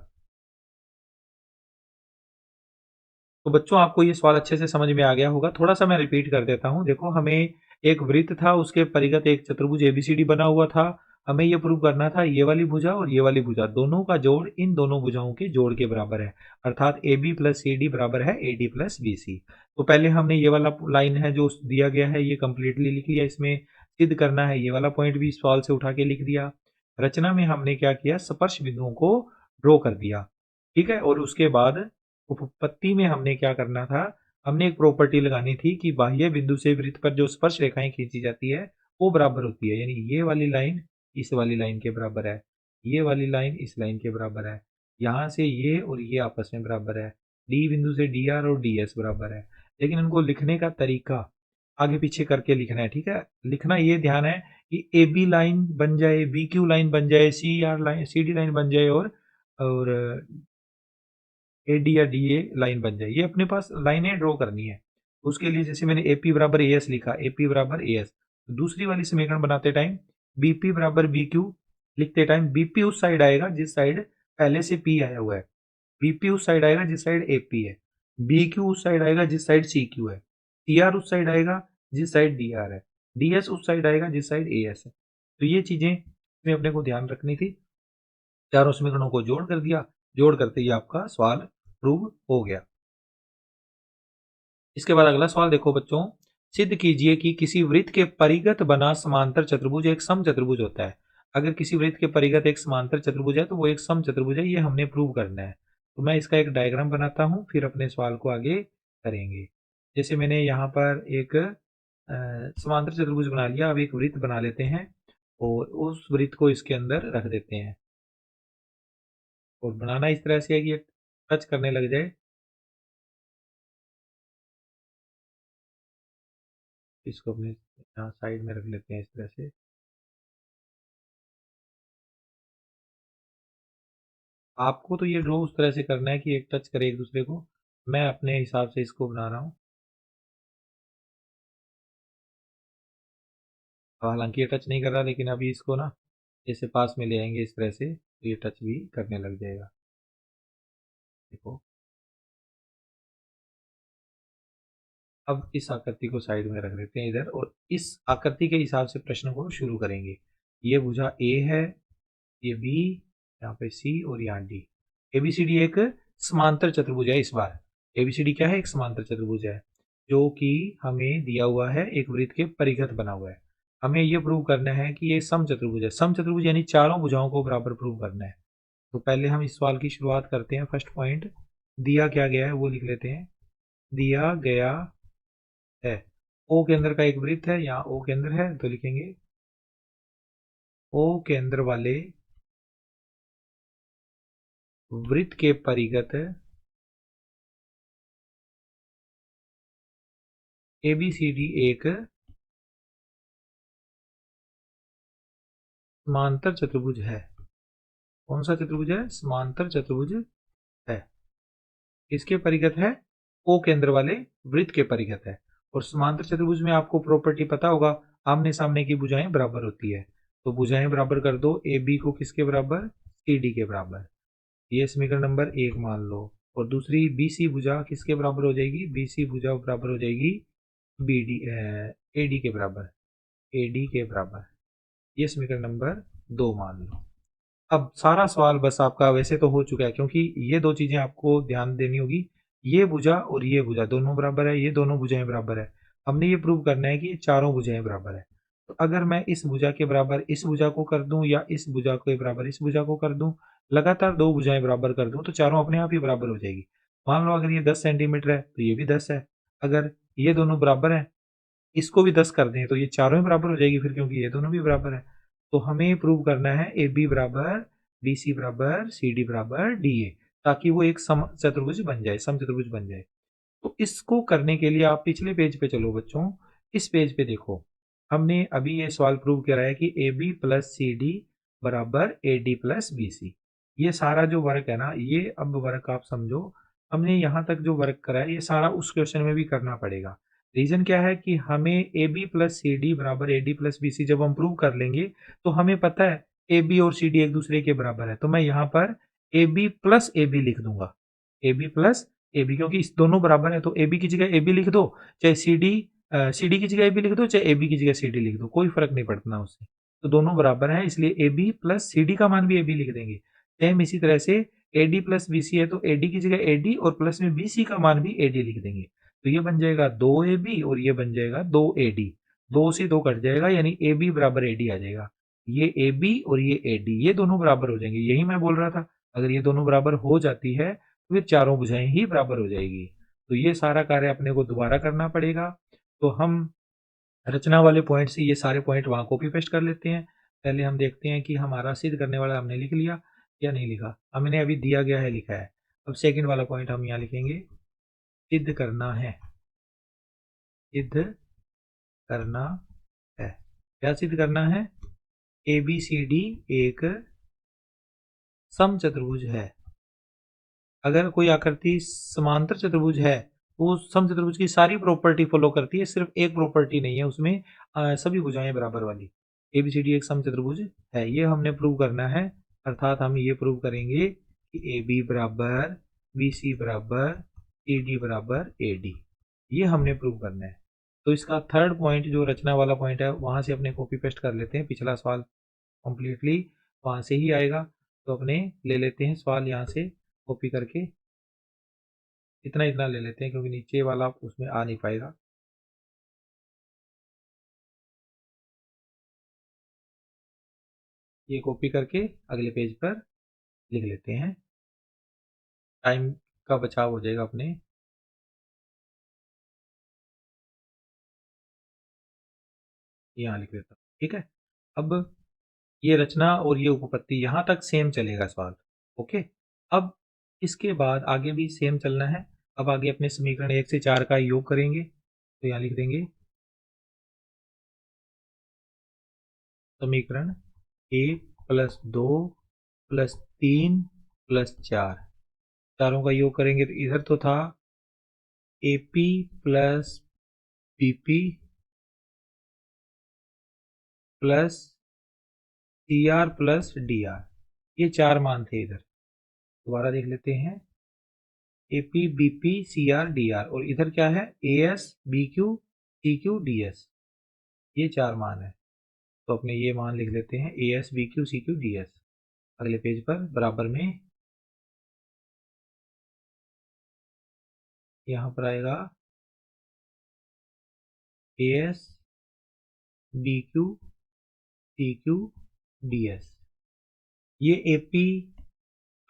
तो बच्चों, आपको ये सवाल अच्छे से समझ में आ गया होगा। थोड़ा सा मैं रिपीट कर देता हूं। देखो, हमें एक वृत्त था, उसके परिगत एक चतुर्भुज ABCD बना हुआ था। हमें ये प्रूव करना था, ये वाली भुजा और ये वाली भुजा दोनों का जोड़ इन दोनों भुजाओं के जोड़ के बराबर है, अर्थात AB प्लस CD बराबर है AD प्लस BC। तो पहले हमने ये वाला लाइन है जो दिया गया है, ये कंप्लीटली लिख लिया, इसमें सिद्ध करना है, ये वाला पॉइंट भी सवाल से उठा के लिख दिया। रचना में हमने क्या किया, स्पर्श बिंदुओं को ड्रॉ कर दिया। ठीक है, और उसके बाद उपपत्ति में हमने क्या करना था, हमने एक प्रॉपर्टी लगानी थी कि बाह्य बिंदु से वृत्त पर जो स्पर्श रेखाएं खींची जाती है वो बराबर होती है, यानी ये वाली लाइन इस वाली लाइन के बराबर है, ये वाली लाइन इस लाइन के बराबर है, यहां से ये और ये आपस में बराबर है, D बिंदु से DR और DS बराबर है। लेकिन उनको लिखने का तरीका आगे पीछे करके लिखना है। ठीक है, लिखना ये ध्यान है कि AB लाइन बन जाए, BQ लाइन बन जाए, CR लाइन CD लाइन बन जाए और AD या DA लाइन बन जाए, ये अपने पास लाइनें ड्रॉ करनी है। उसके लिए जैसे मैंने AP बराबर AS लिखा, AP बराबर AS, दूसरी वाली समीकरण बनाते टाइम बीपी बराबर बीक्यू लिखते टाइम बीपी उस साइड आएगा जिस साइड पहले से पी आया हुआ है, बीपी उस साइड आएगा जिस साइड एपी है, बीक्यू उस साइड आएगा जिस साइड सीक्यू है, टीआर उस साइड आएगा जिस साइड डीआर है, डीएस उस साइड आएगा जिस साइड एएस है। तो ये चीजें इसमें अपने को ध्यान रखनी थी। चारों समीकरणों को जोड़ कर दिया, जोड़ करते ही आपका सवाल प्रूव हो गया। इसके बाद अगला सवाल देखो बच्चों, सिद्ध कीजिए कि किसी वृत्त के परिगत बना समांतर चतुर्भुज एक समचतुर्भुज होता है। अगर किसी वृत्त के परिगत एक समांतर चतुर्भुज है तो वो एक समचतुर्भुज है, ये हमने प्रूव करना है। तो मैं इसका एक डायग्राम बनाता हूं, फिर अपने सवाल को आगे करेंगे। जैसे मैंने यहाँ पर एक समांतर चतुर्भुज बना लिया, अब एक वृत्त बना लेते हैं और उस वृत्त को इसके अंदर रख देते हैं। और बनाना इस तरह से है कि ये टच करने लग जाए। इसको अपने यहाँ साइड में रख लेते हैं इस तरह से। आपको तो ये ड्रॉ उस तरह से करना है कि एक टच करे एक दूसरे को। मैं अपने हिसाब से इसको बना रहा हूँ, हालांकि ये टच नहीं कर रहा, लेकिन अभी इसको ना जैसे पास में ले आएंगे इस तरह से तो ये टच भी करने लग जाएगा। देखो, अब इस आकृति को साइड में रख देते हैं इधर, और इस आकृति के हिसाब से प्रश्न को शुरू करेंगे। ये भुजा ए है, ये बी, यहाँ पे सी और यहाँ डी। एबीसीडी एक समांतर चतुर्भुज है। इस बार एबीसीडी क्या है? एक समांतर चतुर्भुज है जो कि हमें दिया हुआ है, एक वृत्त के परिघत बना हुआ है। हमें यह प्रूव करना है कि ये समचतुर्भुज है। समचतुर्भुज यानी चारों भुजाओं को बराबर प्रूव करना है। तो पहले हम इस सवाल की शुरुआत करते हैं। फर्स्ट पॉइंट दिया क्या गया है वो लिख लेते हैं। दिया गया है ओ केंद्र का एक वृत्त है, यहाँ ओ केंद्र है तो लिखेंगे ओ केंद्र वाले वृत्त के परिगत एबीसीडी एक समांतर चतुर्भुज है। कौन सा चतुर्भुज है? समांतर चतुर्भुज है। इसके परिगत है, ओ केंद्र वाले वृत्त के परिगत है। और समांतर चतुर्भुज में आपको प्रॉपर्टी पता होगा, आमने सामने की भुजाएं बराबर होती है। तो भुजाएं बराबर कर दो, ए बी को किसके बराबर? सी डी के बराबर। ये समीकरण नंबर 1 मान लो। और दूसरी बी सी भुजा किसके बराबर हो जाएगी? बी सी भुजा बराबर हो जाएगी बी डी ए डी के बराबर, ए डी के बराबर। ये समीकरण नंबर 2 मान लो। अब सारा सवाल बस आपका वैसे तो हो चुका है, क्योंकि ये दो चीजें आपको ध्यान देनी होगी। ये भुजा और ये भुजा दोनों बराबर है, ये दोनों भुजाएं बराबर है। हमने ये प्रूव करना है कि ये चारों भुजाएं बराबर है। तो अगर मैं इस भुजा के बराबर इस भुजा को कर दूं या इस भुजा के बराबर इस भुजा को कर दूं, लगातार दो भुजाएं बराबर कर दूं, तो चारों अपने आप ही बराबर हो जाएगी। मान लो अगर ये 10 सेंटीमीटर है तो ये भी 10 है। अगर ये दोनों बराबर है, इसको भी 10 कर दें तो ये चारों ही बराबर हो जाएगी फिर, क्योंकि ये दोनों भी बराबर है। तो हमें प्रूव करना है ए बी बराबर बी सी बराबर सी डी बराबर डी ए, ताकि वो एक सम चतुर्भुज बन जाए, सम चतुर्भुज बन जाए। तो इसको करने के लिए आप पिछले पेज पे चलो बच्चों। इस पेज पे देखो, हमने अभी ये सवाल प्रूव किया है कि A B plus C D बराबर A D plus B C. ये सारा जो वर्क है ना, ये अब वर्क आप समझो, हमने यहाँ तक जो वर्क करा है ये सारा उस क्वेश्चन में भी करना पड़ेगा। रीजन क्या है कि हमें A B plus C D बराबर A D plus B C जब हम प्रूव कर लेंगे तो हमें पता है ए बी और सी डी एक दूसरे के बराबर है। तो मैं यहाँ पर A B plus A B लिख दूंगा, A B plus A B, क्योंकि इस दोनों बराबर है। तो ए बी की जगह ए बी लिख दो, चाहे सी डी की जगह ए बी लिख दो, चाहे ए बी की जगह सी डी लिख दो, कोई फर्क नहीं पड़ता उससे। तो दोनों बराबर है, इसलिए A B plus C D का मान भी ए बी लिख देंगे। सेम इसी तरह से A D plus B C है तो ए डी की जगह ए डी और प्लस में बी सी का मान भी ए डी लिख देंगे। तो ये बन जाएगा 2ab और ये बन जाएगा 2ad। 2 से 2 कट जाएगा, यानी ए बी बराबर ए डी आ जाएगा। ये ए बी और ये ए डी ये दोनों बराबर हो जाएंगे, यही मैं बोल रहा था। अगर ये दोनों बराबर हो जाती है तो फिर चारों भुजाएं ही बराबर हो जाएगी। तो ये सारा कार्य अपने को दोबारा करना पड़ेगा। तो हम रचना वाले पॉइंट से ये सारे पॉइंट वहां कॉपी पेस्ट कर लेते हैं। पहले हम देखते हैं कि हमारा सिद्ध करने वाला हमने लिख लिया या नहीं लिखा। हमने अभी दिया गया है लिखा है। अब सेकंड वाला पॉइंट हम यहाँ लिखेंगे, सिद्ध करना है। सिद्ध करना है, क्या सिद्ध करना है? ए बी सी डी एक समचतुर्भुज है। अगर कोई आकृति समांतर चतुर्भुज है वो समचतुर्भुज की सारी प्रॉपर्टी फॉलो करती है, सिर्फ एक प्रॉपर्टी नहीं है उसमें, सभी भुजाएं बराबर वाली। ABCD एक समचतुर्भुज है, ये हमने प्रूव करना है। अर्थात हम ये प्रूव करेंगे कि AB बराबर BC बराबर CD बराबर AD, ये हमने प्रूव करना है। तो इसका थर्ड पॉइंट जो रचना वाला पॉइंट है वहां से अपने कॉपी पेस्ट कर लेते हैं, पिछला सवाल कंप्लीटली वहां से ही आएगा। तो अपने ले लेते हैं सवाल यहाँ से कॉपी करके, इतना इतना ले लेते हैं क्योंकि नीचे वाला उसमें आ नहीं पाएगा। ये कॉपी करके अगले पेज पर लिख लेते हैं, टाइम का बचाव हो जाएगा अपने। यहाँ लिख देता हूँ, ठीक है। अब ये रचना और ये उपपत्ति यहाँ तक सेम चलेगा सवाल, ओके। अब इसके बाद आगे भी सेम चलना है। अब आगे अपने समीकरण 1 से 4 का योग करेंगे, तो यहाँ लिख देंगे समीकरण 1 + 2 + 3 + 4, चारों का योग करेंगे तो इधर तो था AP + BP + CR + DR, ये चार मान थे इधर। दोबारा देख लेते हैं, AP BP CR DR, और इधर क्या है AS BQ CQ DS, ये चार मान है। तो अपने ये मान लिख लेते हैं AS BQ CQ DS। अगले पेज पर बराबर में यहाँ पर आएगा AS BQ CQ DS, ये AP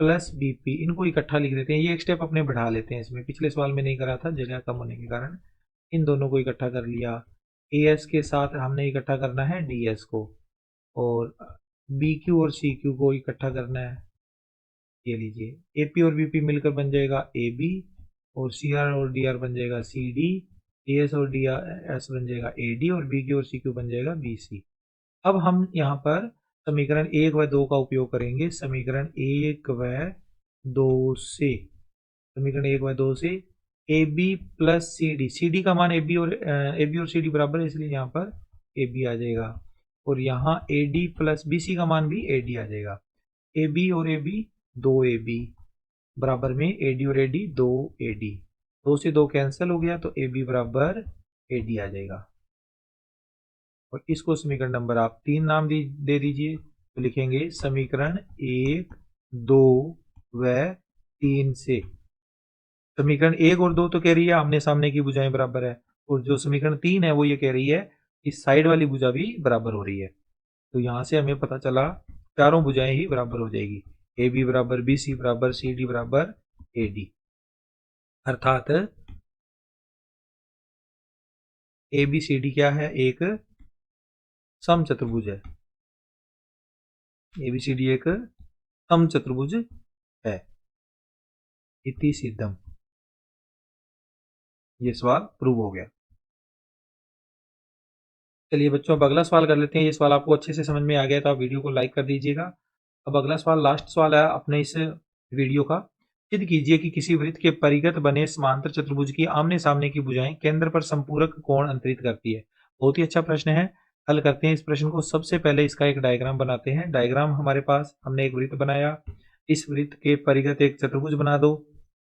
+ BP इनको इकट्ठा लिख देते हैं। ये एक स्टेप अपने बढ़ा लेते हैं, इसमें पिछले सवाल में नहीं करा था जगह कम होने के कारण। इन दोनों को इकट्ठा कर लिया, AS के साथ हमने इकट्ठा करना है DS को, और BQ और CQ को इकट्ठा करना है। ये लीजिए AP और BP मिलकर बन जाएगा AB, और CR और DR बन जाएगा CD, AS और DS बन जाएगा AD, और BQ और CQ बन जाएगा BC। अब हम यहाँ पर समीकरण 1 व 2 का उपयोग करेंगे। समीकरण 1 व 2 से, समीकरण 1 व 2 से AB + CD, CD का मान AB और CD बराबर है, इसलिए यहाँ पर AB आ जाएगा, और यहाँ AD + BC का मान भी AD आ जाएगा। AB और AB 2AB बराबर में AD और AD 2AD, 2 से 2 कैंसिल हो गया तो AB बराबर AD आ जाएगा। और इसको समीकरण नंबर आप 3 नाम दे दीजिए, तो लिखेंगे समीकरण 1 2 व 3 से। समीकरण 1 और 2 तो कह रही है आमने सामने की भुजाएं बराबर है, और जो समीकरण 3 है वो ये कह रही है कि साइड वाली भुजा भी बराबर हो रही है। तो यहां से हमें पता चला चारों भुजाएं ही बराबर हो जाएगी, AB बराबर BC बराबर CD बराबर AD, अर्थात ABCD क्या है, एक समचतुर्भुज है। ABCD एक समचतुर्भुज है, इति सिद्धम। ये सवाल प्रूव हो गया। चलिए बच्चों, अब अगला सवाल कर लेते हैं। ये सवाल आपको अच्छे से समझ में आ गया तो आप वीडियो को लाइक कर दीजिएगा। अब अगला सवाल लास्ट सवाल है अपने इस वीडियो का। सिद्ध कीजिए कि किसी वृत्त के परिगत बने समांतर चतुर्भुज की आमने सामने की भुजाएं केंद्र पर संपूरक कोण अंतरित करती है। बहुत ही अच्छा प्रश्न है, हल करते हैं इस प्रश्न को। सबसे पहले इसका एक डायग्राम बनाते हैं। डायग्राम हमारे पास, हमने एक वृत्त बनाया, इस वृत्त के परिगत एक चतुर्भुज बना दो,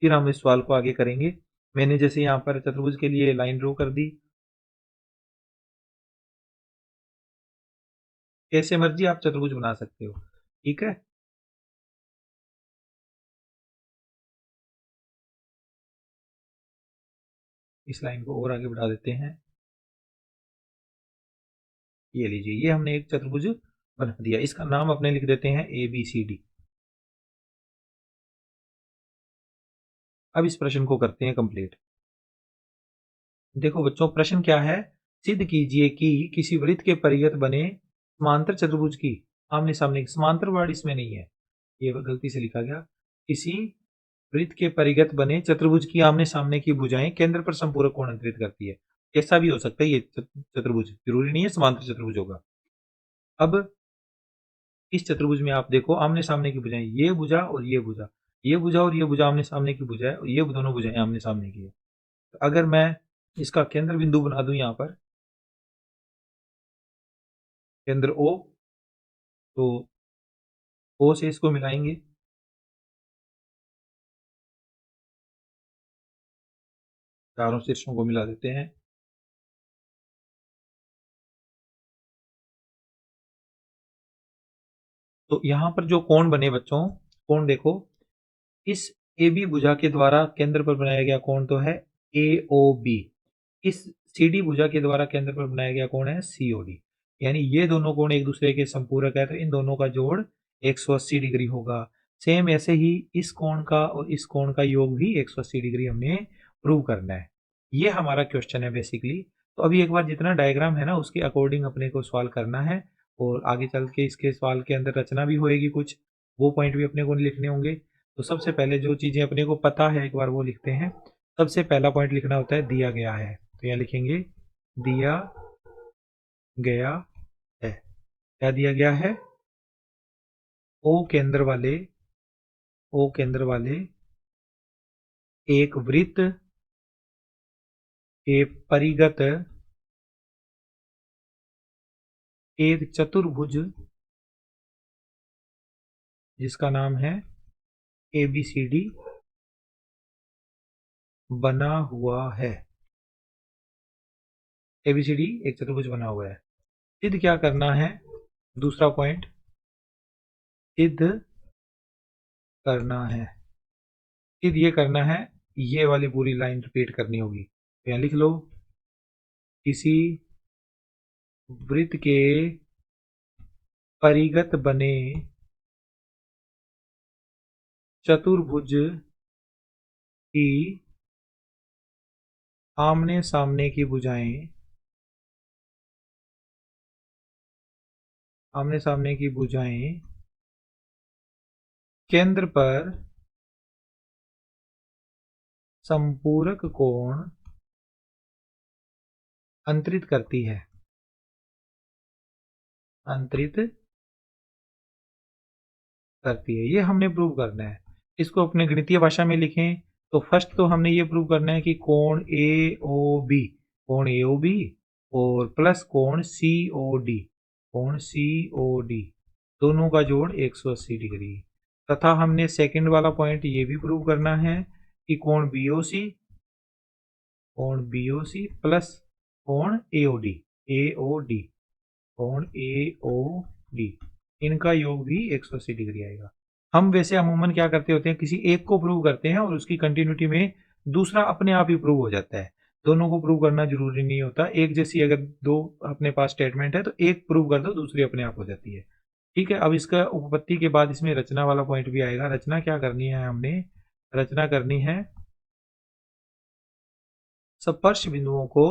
फिर हम इस सवाल को आगे करेंगे। मैंने जैसे यहाँ पर चतुर्भुज के लिए लाइन ड्रॉ कर दी, कैसे मर्जी आप चतुर्भुज बना सकते हो, ठीक है। इस लाइन को और आगे बढ़ा देते हैं। ये लीजिए, ये हमने एक चतुर्भुज बना दिया, इसका नाम अपने लिख देते हैं ABCD। अब इस प्रश्न को करते हैं कंप्लीट। देखो बच्चों, प्रश्न क्या है, सिद्ध कीजिए कि किसी वृत्त के परिगत बने समांतर चतुर्भुज की आमने सामने, समांतर वर्ड इसमें नहीं है, ये गलती से लिखा गया। किसी वृत्त के परिगत बने चतुर्भुज की आमने सामने की भुजाएं केंद्र पर संपूरक कोण अंतरित करती है। कैसा भी हो सकता है ये चतुर्भुज, जरूरी नहीं है समांतर चतुर्भुज होगा। अब इस चतुर्भुज में आप देखो आमने सामने की भुजाएं, ये भुजा और ये भुजा, ये भुजा और ये भुजा आमने सामने की भुजा है, और ये दोनों भुजाएं आमने सामने की है। तो अगर मैं इसका केंद्र बिंदु बना दूं यहाँ पर, केंद्र ओ, तो ओ से इसको मिलाएंगे, चारों शीर्षों को मिला देते हैं। तो यहां पर जो कोण बने बच्चों, कोण देखो, इस ए बी भुजा के द्वारा केंद्र पर बनाया गया कोण तो है ए ओ बी, इस सी डी भुजा के द्वारा केंद्र पर बनाया गया कोण है सी ओ डी। यानी ये दोनों कोण एक दूसरे के संपूरक है, तो इन दोनों का जोड़ 180 डिग्री होगा। सेम ऐसे ही इस कोण का और इस कोण का योग भी 180 डिग्री हमने प्रूव करना है। ये हमारा क्वेश्चन है बेसिकली। तो अभी एक बार जितना डायग्राम है ना उसके अकॉर्डिंग अपने को सवाल करना है, और आगे चल के इसके सवाल के अंदर रचना भी होएगी कुछ, वो पॉइंट भी अपने को लिखने होंगे। तो सबसे पहले जो चीजें अपने को पता है एक बार वो लिखते हैं। सबसे पहला पॉइंट लिखना होता है दिया गया है, तो यहाँ लिखेंगे दिया गया है। क्या दिया गया है? ओ केंद्र वाले एक वृत्त के परिगत एक चतुर्भुज जिसका नाम है ABCD बना हुआ है। ABCD एक चतुर्भुज बना हुआ है। सिद्ध क्या करना है? दूसरा पॉइंट, सिद्ध करना है। सिद्ध ये करना है, ये वाली पूरी लाइन रिपीट करनी होगी। तो यहां लिख लो, किसी वृत्त के परिगत बने चतुर्भुज की आमने सामने की भुजाएं, आमने सामने की भुजाएं केंद्र पर संपूरक कोण अंतरित करती है। अंतरित करती है, ये हमने प्रूव करना है। इसको अपने गणितीय भाषा में लिखें तो फर्स्ट तो हमने ये प्रूव करना है कि कोण AOB, कोण AOB और प्लस कोण COD, कोण COD दोनों का जोड़ 180 डिग्री। तथा हमने सेकंड वाला पॉइंट ये भी प्रूव करना है कि कोण BOC, कोण BOC प्लस कोण AOD, AOD, कोण AOD इनका योग भी 180 डिग्री आएगा। हम वैसे अमूमन क्या करते होते हैं, किसी एक को प्रूव करते हैं और उसकी कंटिन्यूटी में दूसरा अपने आप ही प्रूव हो जाता है। दोनों को प्रूव करना जरूरी नहीं होता। एक जैसी अगर दो अपने पास स्टेटमेंट है तो एक प्रूव कर दो, दूसरी अपने आप हो जाती है। ठीक है, अब इसका उपपत्ति के बाद इसमें रचना वाला पॉइंट भी आएगा। रचना क्या करनी है हमने? रचना करनी है, स्पर्श बिंदुओं को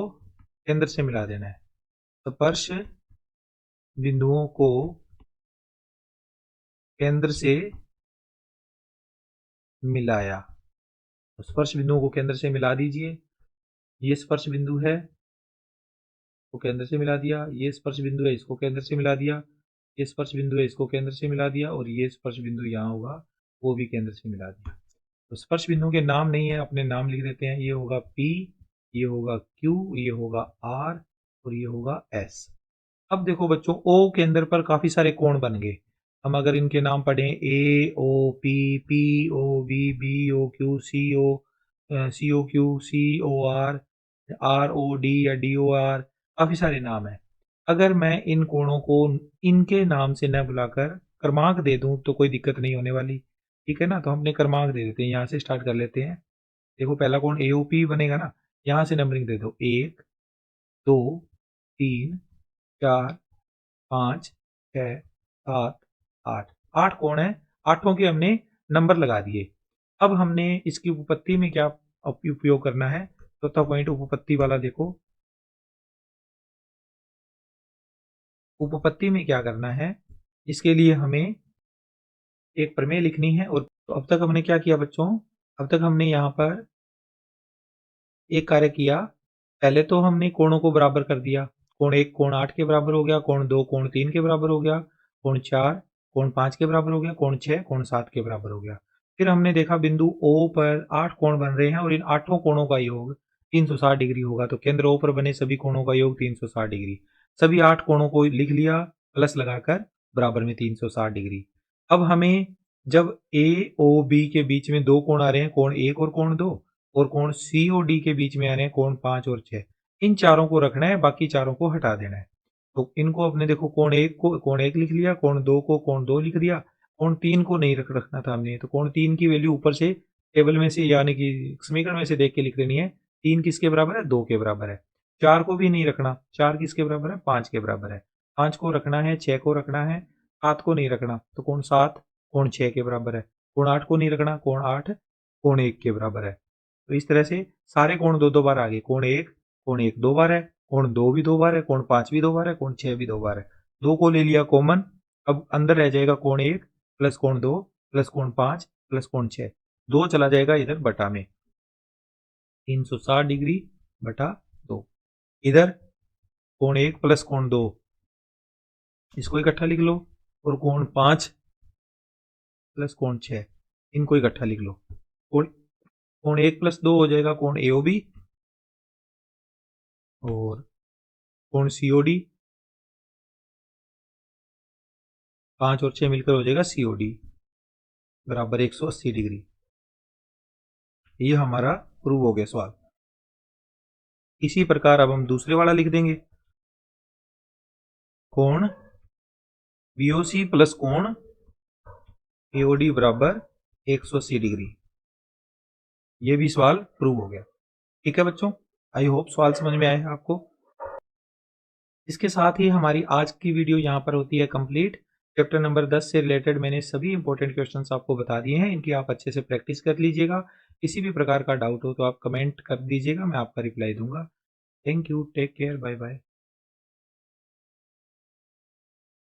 केंद्र से मिला देना है। स्पर्श बिंदुओं को केंद्र से मिलाया। स्पर्श बिंदुओं को केंद्र से मिला दीजिए। ये स्पर्श बिंदु है, को केंद्र से मिला दिया। ये स्पर्श बिंदु है, इसको केंद्र से मिला दिया। ये स्पर्श बिंदु है, इसको केंद्र से मिला दिया। और ये स्पर्श बिंदु यहाँ होगा, वो भी केंद्र से मिला दिया। तो स्पर्श बिंदु के नाम नहीं है, अपने नाम लिख देते हैं। ये होगा P, ये होगा Q, ये होगा R और ये होगा S। अब देखो बच्चों, O केंद्र पर काफी सारे कोण बन गए। हम अगर इनके नाम पढ़ें AOP, POB, BOQ, COQ, COR, ROD या DOR, काफी सारे नाम है। अगर मैं इन कोणों को इनके नाम से न बुलाकर क्रमांक दे दूं तो कोई दिक्कत नहीं होने वाली। ठीक है ना, तो हम अपने क्रमांक दे देते हैं। यहाँ से स्टार्ट कर लेते हैं। देखो पहला कोण AOP बनेगा ना, यहाँ से नंबरिंग दे दो, 1 2 3 4 5 6 7 8, 8 कोण है। आठों के हमने नंबर लगा दिए। अब हमने इसकी उपपत्ति में क्या उपयोग करना है? चौथा पॉइंट उपपत्ति वाला देखो। उपपत्ति में क्या करना है? इसके लिए हमें एक प्रमेय लिखनी है। और तो अब तक हमने क्या किया बच्चों? अब तक हमने यहाँ पर एक कार्य किया। पहले तो हमने कोणों को बराबर कर दिया। कोण 1 कोण 8 के बराबर हो गया, कोण 2 कोण 3 के बराबर हो गया, कोण 4 कोण 5 के बराबर हो गया, कोण 6 कोण 7 के बराबर हो गया। फिर हमने देखा बिंदु O पर 8 कोण बन रहे हैं और इन आठों कोणों का योग 360 डिग्री होगा। तो केंद्र O पर बने सभी कोणों का योग 360 डिग्री। सभी 8 कोणों को लिख लिया। प्लस लगाकर बराबर में 360 डिग्री। अब हमें जब ए ओ बी के बीच में दो कोण आ रहे हैं, कोण 1 और कोण 2, और कोण सी ओ डी के बीच में आ रहे हैं कोण 5 और 6, इन चारों को रखना है, बाकी चारों को हटा देना है। तो इनको अपने देखो कोण 1 को कोण 1 लिख लिया, कोण 2 को कोण 2 लिख दिया, कोण 3 को नहीं रखना था हमने, तो कोण 3 की वैल्यू ऊपर से टेबल में से यानी कि समीकरण में से देख के लिख लेनी है। 3 किसके बराबर है? 2 के बराबर है। 4 को भी नहीं रखना, 4 किसके बराबर है? 5 के बराबर है। 5 को रखना है, 6 को रखना है, 7 को नहीं रखना, तो कोण 7 कोण 6 के बराबर है। कोण 8 को नहीं रखना, कोण 8 कोण 1 के बराबर है। तो इस तरह से सारे कोण दो दो बार आ गए। कोण 1 दो बार है, कोण 2 भी दो बार है, कोण 5 भी दो बार है, कोण 6 भी दो बार है। 2 को ले लिया कॉमन, अब अंदर रह जाएगा कोण 1 प्लस कोण 2 प्लस कोण 5 प्लस कोण 6, 2 चला जाएगा इधर बटा में, 360 डिग्री बटा 2। इधर कोण 1 प्लस कोण 2, इसको इकट्ठा लिख लो, और कोण 5 प्लस कोण 6, इनको इकट्ठा लिख लो। कोण 1 प्लस 2 हो जाएगा कोण एओबी, और कोण सीओडी 5 और 6 मिलकर हो जाएगा सीओडी बराबर 180 डिग्री। ये हमारा प्रूव हो गया सवाल। इसी प्रकार अब हम दूसरे वाला लिख देंगे, कोण बीओसी प्लस कोण एओडी बराबर 180 डिग्री। ये भी सवाल प्रूव हो गया। ठीक है बच्चों, आई होप सवाल समझ में आए आपको। इसके साथ ही हमारी आज की वीडियो यहाँ पर होती है कंप्लीट। चैप्टर नंबर 10 से रिलेटेड मैंने सभी इंपॉर्टेंट क्वेश्चंस आपको बता दिए हैं, इनकी आप अच्छे से प्रैक्टिस कर लीजिएगा। किसी भी प्रकार का डाउट हो तो आप कमेंट कर दीजिएगा, मैं आपका रिप्लाई दूंगा। Thank you, take care, bye bye.